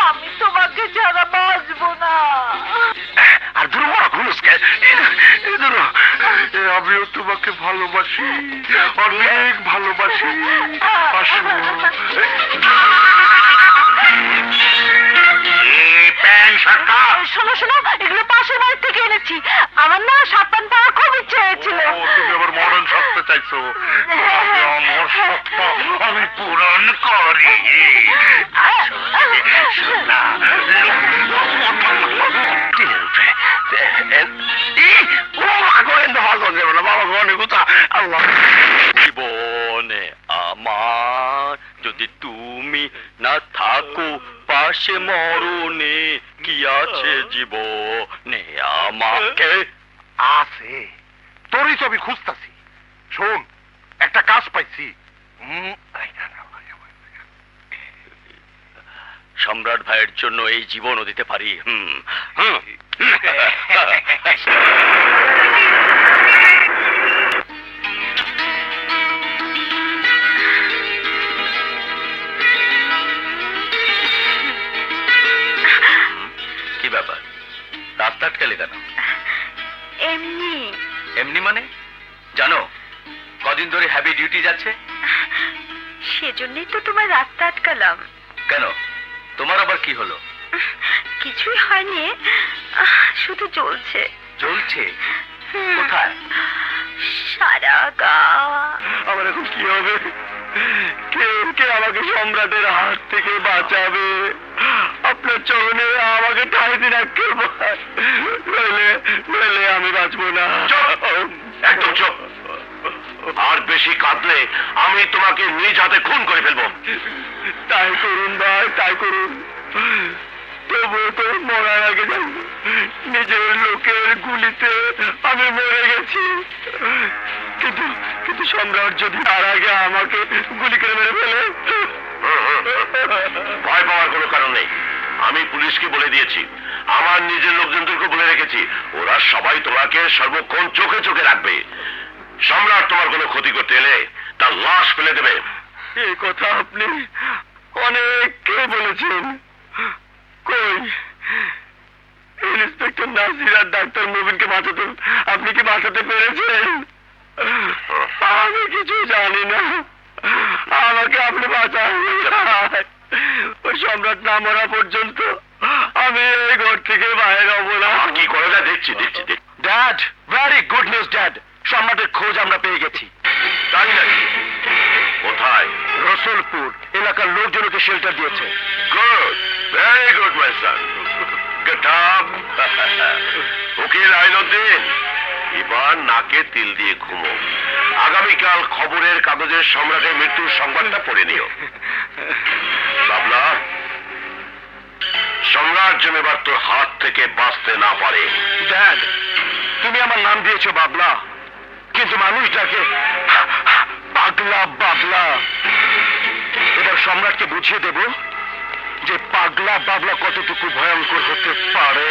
আমি তোমাকে ছাড়া বাঁচবো না। আর দূর বড় ঘুনুসকে আমিও তোমাকে ভালোবাসি, অনেক ভালোবাসি। আসো। শোনো এগুলো পাশের বাড়ি থেকে এনেছি। আমার না সাপান পাওয়ার খুব ইচ্ছে হয়েছিল। তুমি আবার মরণ সত্য চাইছো? আমার সত্য আমি পূরণ করি। জীবনে আমার যদি তুমি না থাকো পাশে মরণে কি আছে জীবনে আমাকে? আছে, তোরই তো আমি খুঁজতাছি। শোন, একটা কাজ পাইছি। সম্রাট ভাইয়ের জন্য এই জীবনও দিতে পারি। হুম। কি ব্যাপার, রাস্তা আটকালে কেন? এমনি। এমনি মানে? জানো কদিন ধরে হ্যাভি ডিউটি যাচ্ছে? সেজন্যই তো তোমার রাস্তা আটকালাম। কেন, তোমার আবার কি হলো? কিছুই হয়নি, শুধু চলছে। জ্বলছে? কোথায়? সারা গা। আমার এখন কি হবে? কে আমাকে সম্রাটের হাত থেকে বাঁচাবে? আপনার চরণে আমাকে ঠাই দিন একেবারে, নইলে আমি বাঁচবো না। একদম চুপ। আর বেশি কাঁদলে আমি তোমাকে নিজ হাতে খুন করে ফেলবো। তাই করুন ভাই, তাই করুন। তবুও তো মরার আগে জানবো নিজের লোকের গুলিতে আমি মরে গেছি। কিন্তু সম্রাট যদি তার আগে আমাকে গুলি করে মেরে ফেলে? ভয় পাওয়ার কোনো কারণ নেই। আমি পুলিশকে বলে দিয়েছি, আমার নিজের লোকজনদেরকে বলে রেখেছি, ওরা সবাই তোমাকে সর্বক্ষণ চোখে চোখে রাখবে। সম্রাট তোমার কোনো ক্ষতি করতে এলে তার লাশ ফেলে দেবে। এই কথা আপনি অনেককে বলেছেন। কই, ইন্সপেক্টর নাসির আর ডাক্তার মুবিনকে বাঁচাতে আপনি কি বাঁচাতে পেরেছেন? আমি কিছু জানি না, আমাকে আপনি বাঁচান। ওই সম্রাট না মরা পর্যন্ত আমি এই ঘর থেকে বাইরে হবো না। কি করে না দেখছি। Dad, very good news dad. সম্রাটের খোঁজ আমরা পেয়ে গেছি। তাই নাকি? কোথায়? রসুলপুর এলাকার লোকজনকে শেল্টার দিয়েছে। Good, very good my Son. Good job. উকিল আইনউদ্দিন, এবার নাকে তিল দিয়ে ঘুমো। আগামীকাল খবরের কাগজে সম্রাটের মৃত্যুর সংবাদটা পড়ে নিও। বাবলা, সম্রাট যেন এবার তোর হাত থেকে বাঁচতে না পারে। ড্যাড, তুমি আমার নাম দিয়েছো বাবলা, কিন্তু মানুষটাকে পাগলা বাবলা। এবার সম্রাটকে বুঝিয়ে দেব যে পাগলা বাবলা কতটুকু ভয়ঙ্কর হতে পারে।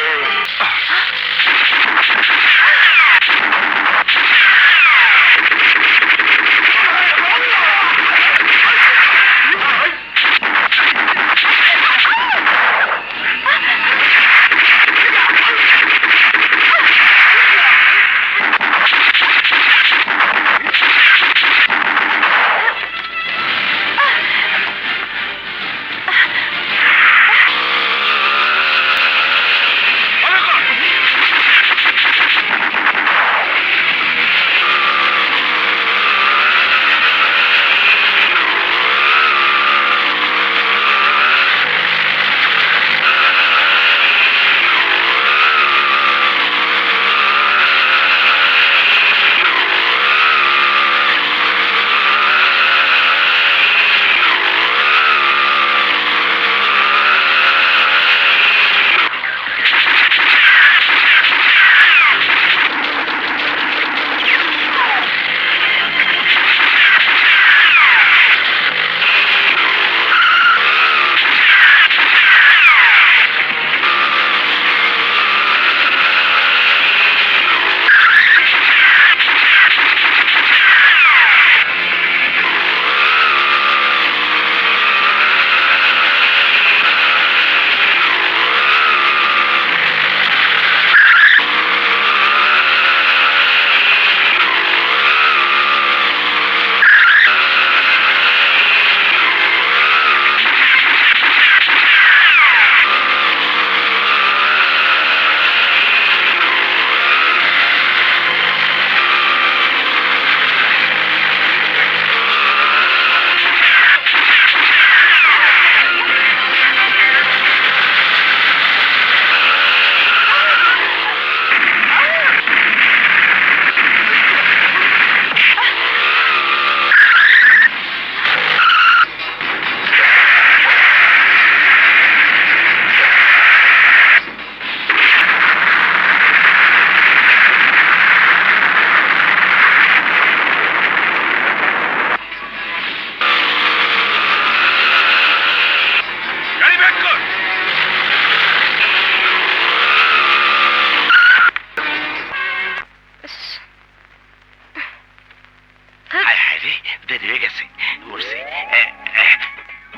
গেছে, মরছি।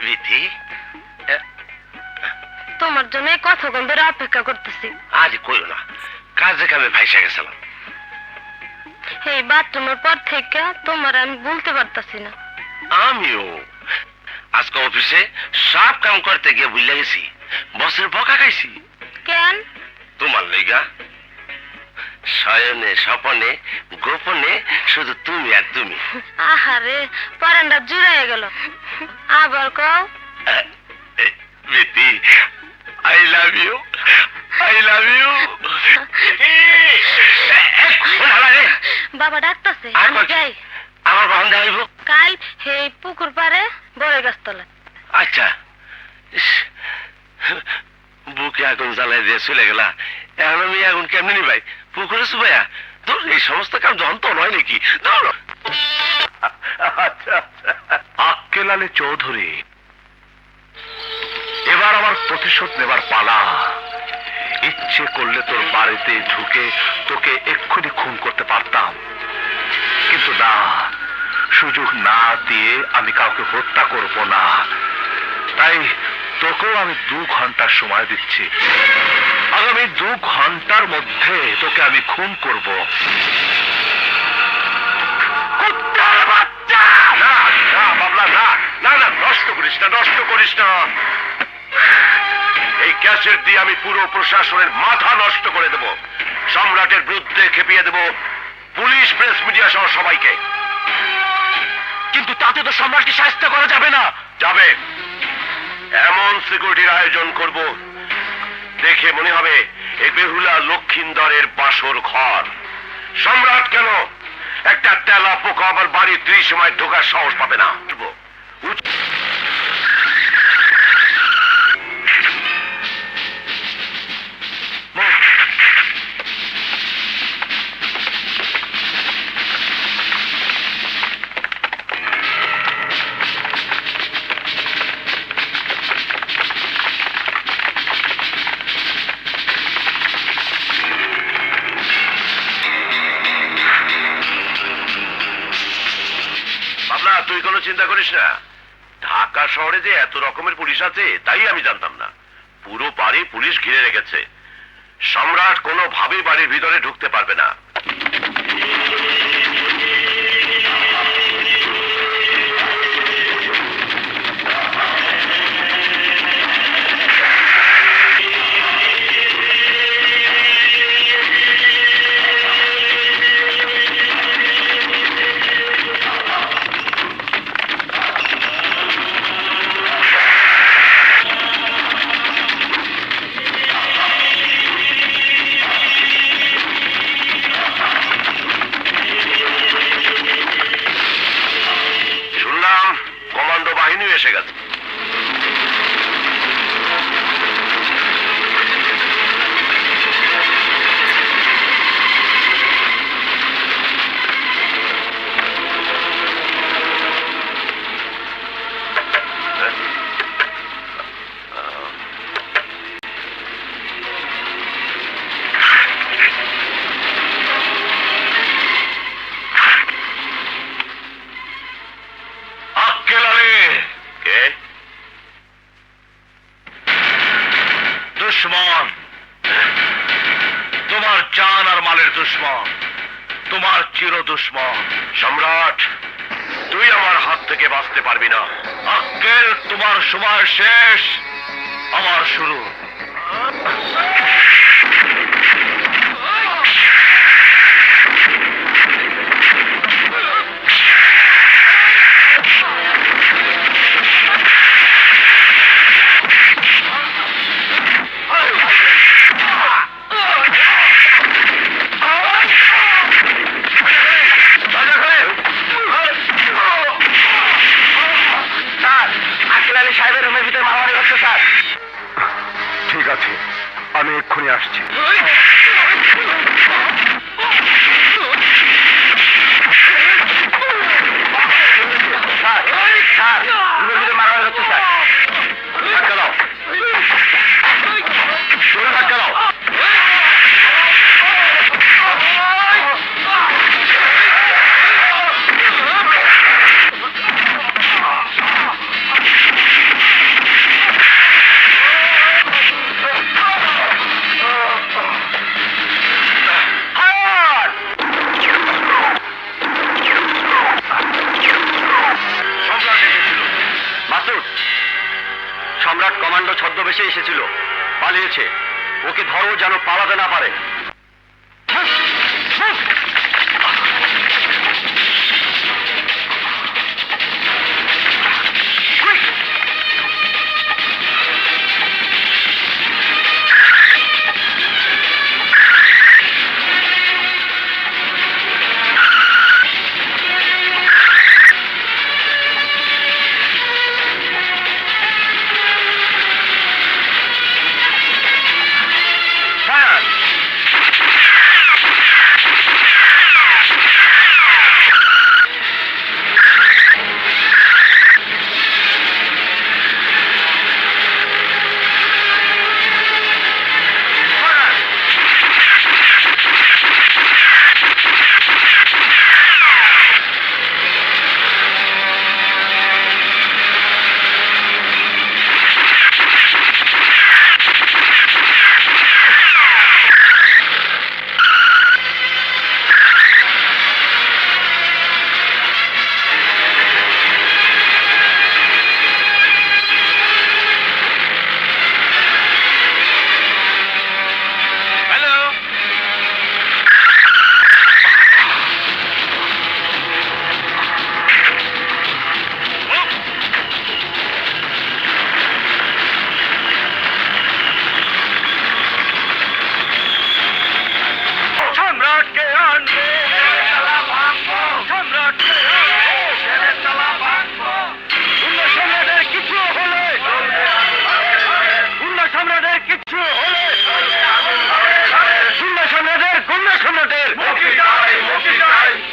বিধি, তোমার জন্য কতক্ষণ ধরে অপেক্ষা করতেছি। আজ কইও না, কাজে কামে ভাইসা গেছিলাম। এই বাথরুমের পর থেকে তোমার আমি বলতে পারতাছি না। আমিও আজকে অফিসে সব কাম করতে গিয়ে ভুলে গেছি, বসের বকা খাইছি। কেন? তোমার লেগা শয়নে স্বপনে গোপনে শুধু তুমি আর তুমি। আহারে, পারান্ডা জুড়াইয়া গেল। আবার কও। বেটি, I love you, I love you. বাবা ডাকতাছে, আমি যাই। আমার বাহন দেখাইব। কাল এই পুকুর পারে বড় গাছতলা। আচ্ছা, ইস, বুকে আগুন জ্বালাই দিয়ে চলে গেলা, এখন আমি আগুন কেমনি নিবাই? পুকুরে সুবাইয়া? তোর এই সমস্ত কাম যন্ত্র নয় নাকি? আচ্ছা, আক্কেল আলী চৌধুরী, এবার আমার প্রতিশোধ নেবার পালা। ইচ্ছে করলে তোর বাড়িতে ঢুকে তোকে এক্ষুনি খুন করতে পারতাম, কিন্তু না, সুযোগ না দিয়ে আমি কাউকে হত্যা করব না। তাই তোকেও আমি 2 ঘন্টার সময় দিচ্ছি। আগামী 2 ঘন্টার মধ্যে তোকে আমি খুন করব। কুত্তার বাচ্চা! না না বাবলা, না না না, নষ্ট করিস না, নষ্ট করিস না। এই ক্যাসেট দিয়ে আমি পুরো প্রশাসনের মাথা নষ্ট করে দেব। সম্রাটের বিরুদ্ধে খেপিয়ে দেব পুলিশ, প্রেস, মিডিয়া সহ সবাইকে। কিন্তু তাতে তো সম্রাটকে শাস্তি করা যাবে না। যাবে, এমন সিকিউরিটির আয়োজন করব, দেখে মনে হবে এই বেহুলা লক্ষিন্দরের বাসর ঘর। সম্রাট কেন, একটা তেলা পোকা আমার বাড়ির 30 সময় ঢোকার সাহস পাবে না। বাবলা, তুই কোনো চিন্তা করিস না। ঢাকা শহরে যে এত রকমের পুলিশ আছে তাই আমি জানতাম না। পুরো বাড়ি পুলিশ ঘিরে রেখেছে। সম্রাট কোনোভাবেই বাড়ির ভিতরে ঢুকতে পারবে না। শুনলাম কমান্ডো বাহিনী এসে গেছে। আক্কেল আলী, কে? দুশ্মন, তোমার জান আর মালের দুশ্মন, তোমার চির দুশ্মন। সম্রাট, তুই আমার হাত থেকে বাঁচতে পারবি না। আক্কেল, তোমার সময় শেষ, আমার শুরু। ঠিক আছে, আমি এক্ষুনি আসছি। ধাক্কা দাও, জোরে ধাক্কা দাও। কমান্ডো ছদ্মবেশে এসেছিল, পালিয়েছে। ওকে ধরো যেন পালাতে না পারে।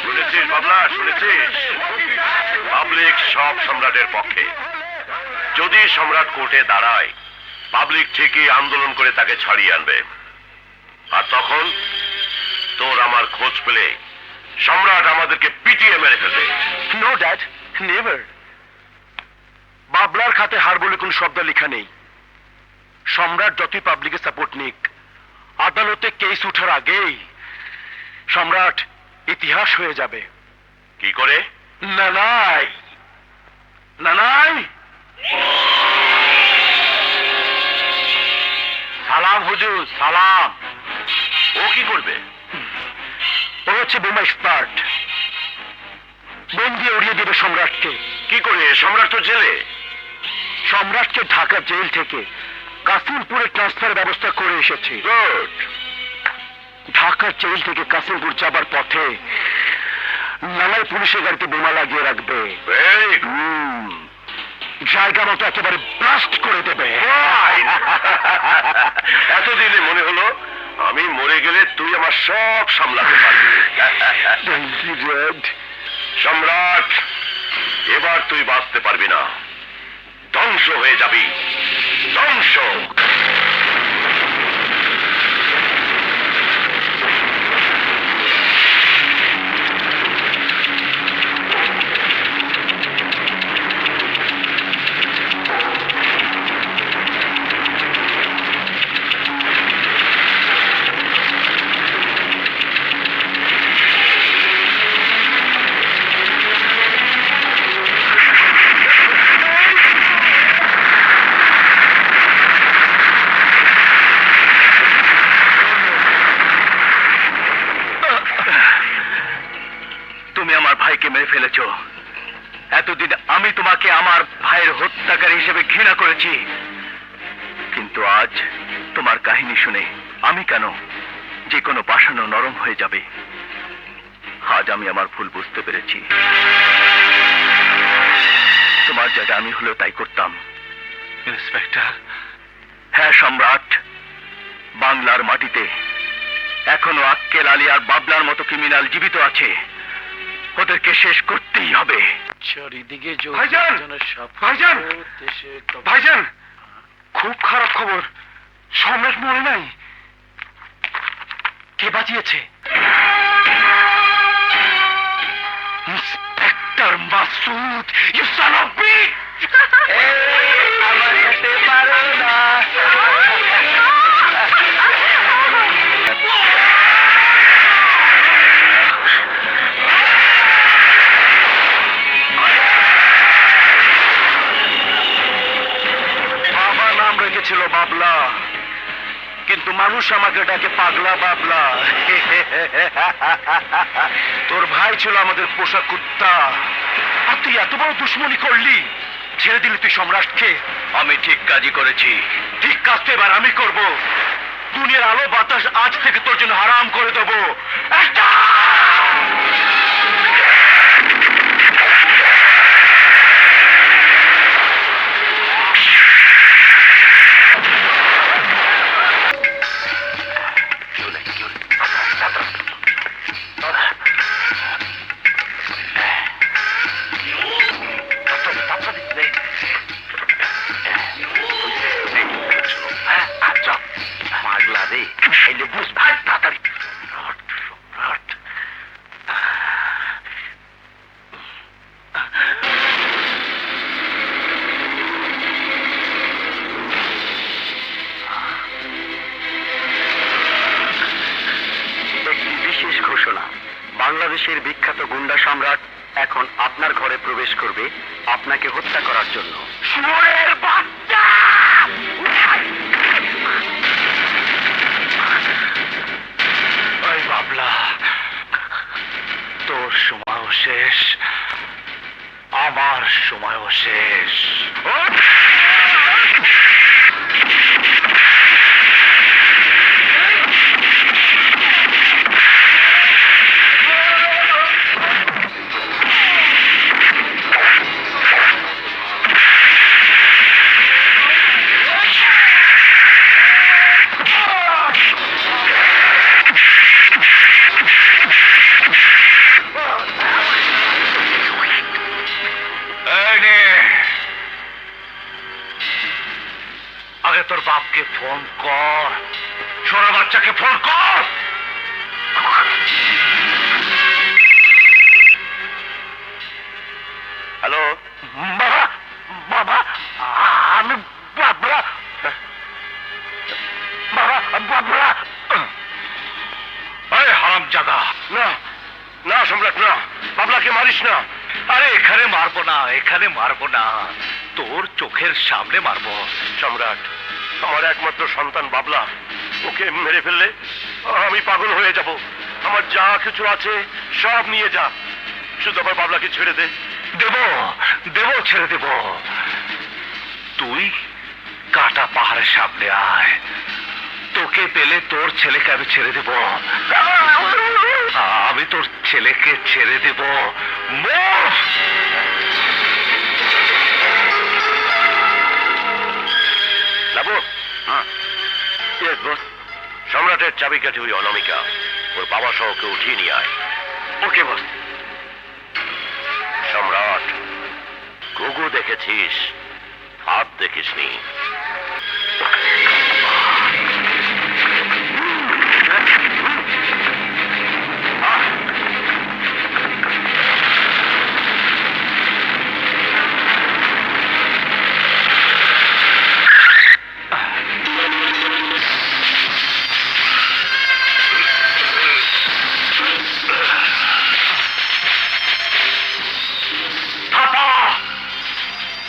শুনেছিস বাবলা, শুনেছিস? পাবলিক সব সম্রাটের পক্ষে। যদি সম্রাট কোর্টে দাঁড়ায়, পাবলিক ঠিকই আন্দোলন করে তাকে ছাড়িয়ে আনবে। আর তখন তোর আমার খোঁজ পেলে সম্রাট আমাদেরকে পিটিয়ে মেরে ফেলবে। No dad, never. বাবলার খাতে হার বলে কোন শব্দ লেখা নেই। সম্রাট যতই পাবলিকের সাপোর্ট নিক, আদালতে কেস উঠার আগেই সম্রাট ইতিহাস হয়ে যাবে। কি করে? নানাই, নানাই, সালাম হুজুর, সালাম। ও কি করবে? ও হচ্ছে বোমা এক্সপার্ট। বোম দিয়ে উড়িয়ে দেবে সম্রাটকে। কি করে? সম্রাট তো জেলে। সম্রাটকে ঢাকা জেল থেকে কাসিমপুরে ট্রান্সফার ব্যবস্থা করে এসেছি। গুড। ঢাকা জেল থেকে কাসিমপুর যাবার পথে নানাই পুলিশের গাড়িতে বোমা লাগিয়ে রাখবে। Very good. জায়গা মতো একেবারে ব্লাস্ট করে দেবে। এতদিনে মনে হলো আমি মরে গেলে তুই আমার সব সামলাতে পারবি। সম্রাট, এবার তুই বাঁচতে পারবি না, ধ্বংস হয়ে যাবি, ধ্বংস। তুমি আমার ভাইকে মেরে ফেলেছ। এতদিন আমি তোমাকে আমার ভাইয়ের হত্যাকারী হিসেবে ঘৃণা করেছি, কিন্তু আজ তোমার কাহিনী শুনে আমি কেন, যে কোনো পাষাণ নরম হয়ে যাবে। আজ আমি আমার ভুল বুঝতে পেরেছি। তোমার জায়গা আমি হলেও তাই করতাম। ইন্সপেক্টর। হ্যাঁ সম্রাট, বাংলার মাটিতে এখনো আক্কেল আলী আর বাবলার মতো ক্রিমিনাল জীবিত আছে। ওদেরকে শেষ করতেই হবে। চারিদিকে ভাইজান! ভাইজান! ভাইজান, খুব খারাপ খবর। সম্রাট মরে নাই। কে বাঁচিয়েছে? Inspector Masud, you son of bitch! আমার সাথে পারো না। বাবা নাম ছিল বাবলা, কিন্তু মানুষ আমাকে ডাকে পাগলা বাবলা। তোর ভাই ছিল আমাদের পোষা কুত্তা, আর তুই এত বড় দুশ্মনী করলি, ছেড়ে দিলি তুই সম্রাটকে। আমি ঠিক কাজই করেছি। ঠিক কাজ তো এবার আমি করব। দুনিয়ার আলো বাতাস আজ থেকে তোর জন্য হারাম করে দেবো। একটা পাগলা রে, খাইলে বুঝ ভাই তাড়াতাড়ি। সম্রাট, একটি বিশেষ ঘোষণা। বাংলাদেশের বিখ্যাত গুন্ডা সম্রাট এখন আপনার ঘরে প্রবেশ করবে আপনাকে হত্যা করার জন্য। শুয়োরের বাচ্চা! ওই বাবলা, তোর সময়ও শেষ, আমার সময়ও শেষ। আগে তোর বাপকে ফোন কর, ছোড়া বাচ্চাকে ফোন কর। হ্যালো, বাবা, বাবা, আমি বাবলা, বাবা, বাবলা। আরে হারাম জাদা, না না সম্রাট, না, বাবলাকে মারিস না। আরে এখানে মারবো না, এখানে মারবো না, তোর চোখের সামনে মারবো। সম্রাট, আমার একমাত্র সন্তান বাবলা, ওকে মেরে ফেললে আমি পাগল হয়ে যাব। আমার যা কিছু আছে সব নিয়ে যা, শুধু আমার বাবলাকে ছেড়ে দে। দেব, দেব, ছেড়ে দেব। তুই কাটা পাহাড়ের সামনে আয়, তোকে পেলে তোর ছেলেকে আমি ছেড়ে দেব। আমি তোর ছেলেকে ছেড়ে দেব। মুভ! Labu, yes boss. সম্রাটের চাবিকাঠি ওই অনামিকা, ওর বাবা সহ ওকে উঠিয়ে নিয়ে আয়। ওকে বস। সম্রাট, গুগু দেখেছিস, হাত দেখিসনি।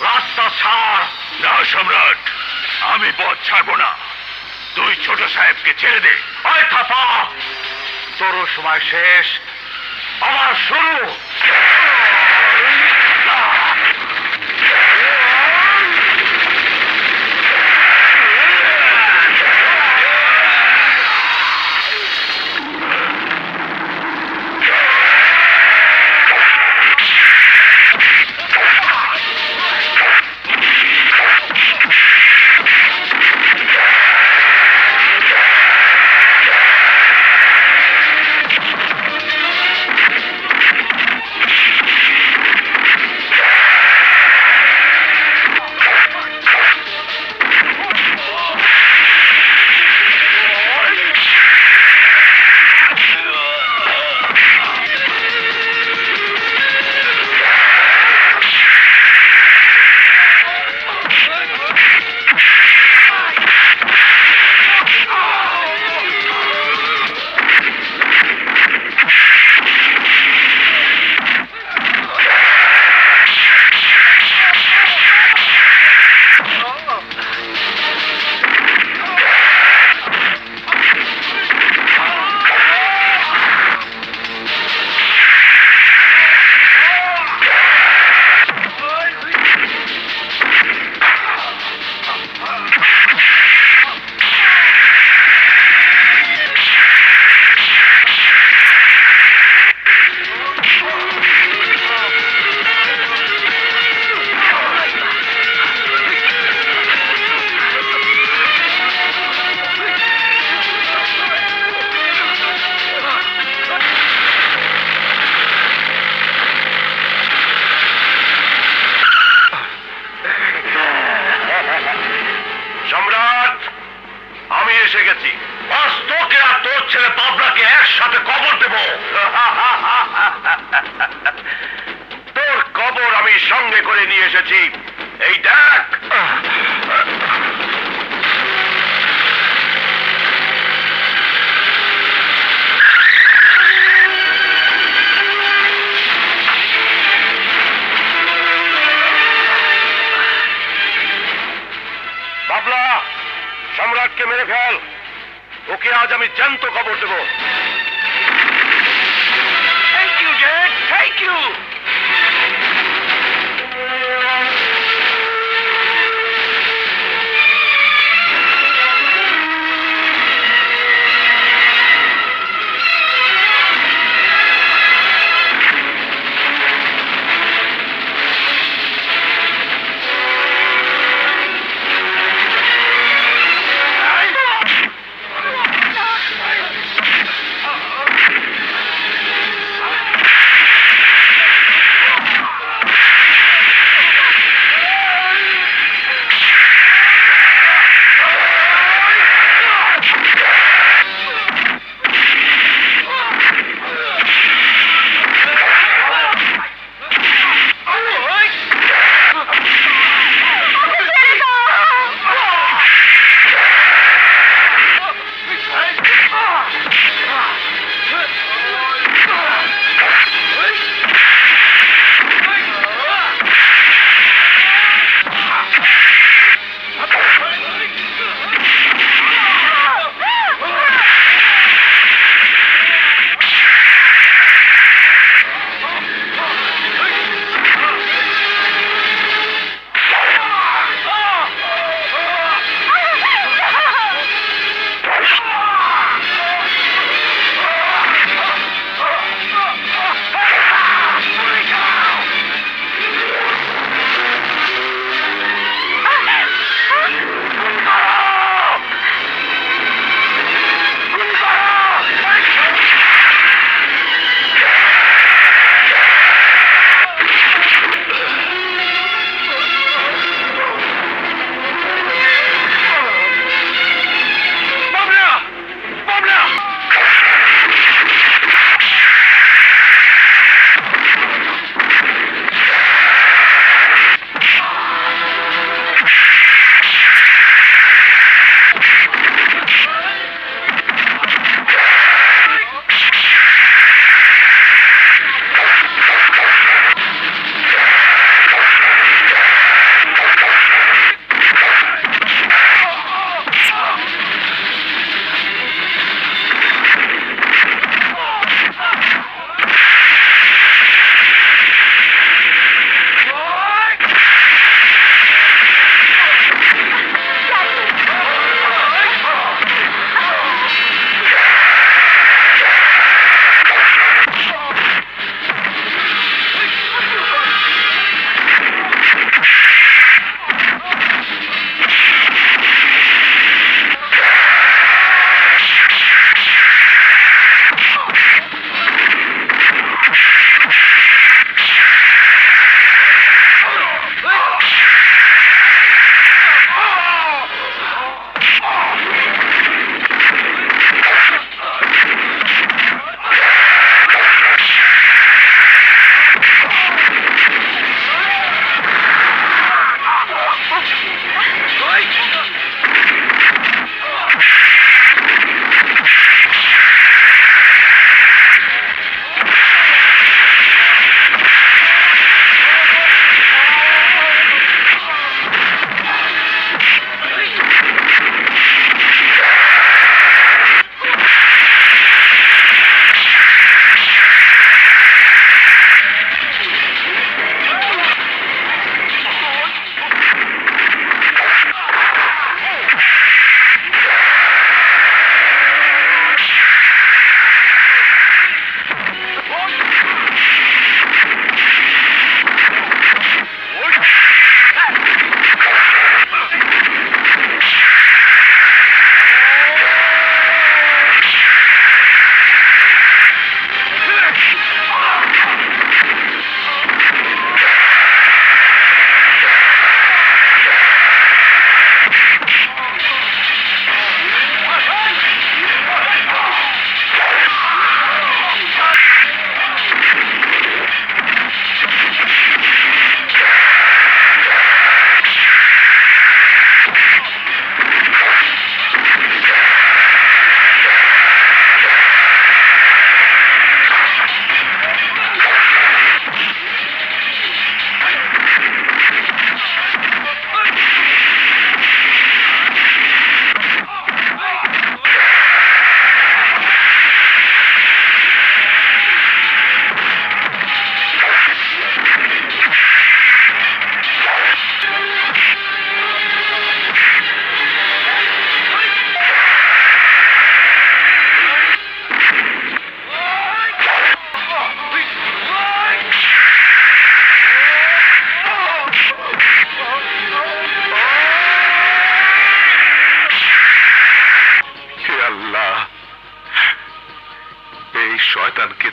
রাস্তা ছাড়। না সম্রাট, আমি পথ ছাড়বো না। তুই ছোট সাহেবকে ছেড়ে দে। আয় থাপা, তোরও সময় শেষ, আমার শুরু। বলছি এই দেখ। বাবলা, সম্রাটকে মেরে ফেল। ওকে আজ আমি জ্যান্ত কবর দেবো। Thank you dad, thank you.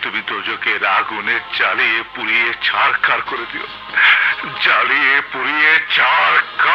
তুমি দোজকের আগুনে জ্বালিয়ে পুড়িয়ে ছারখার করে দিও, জ্বালিয়ে পুড়িয়ে ছারখার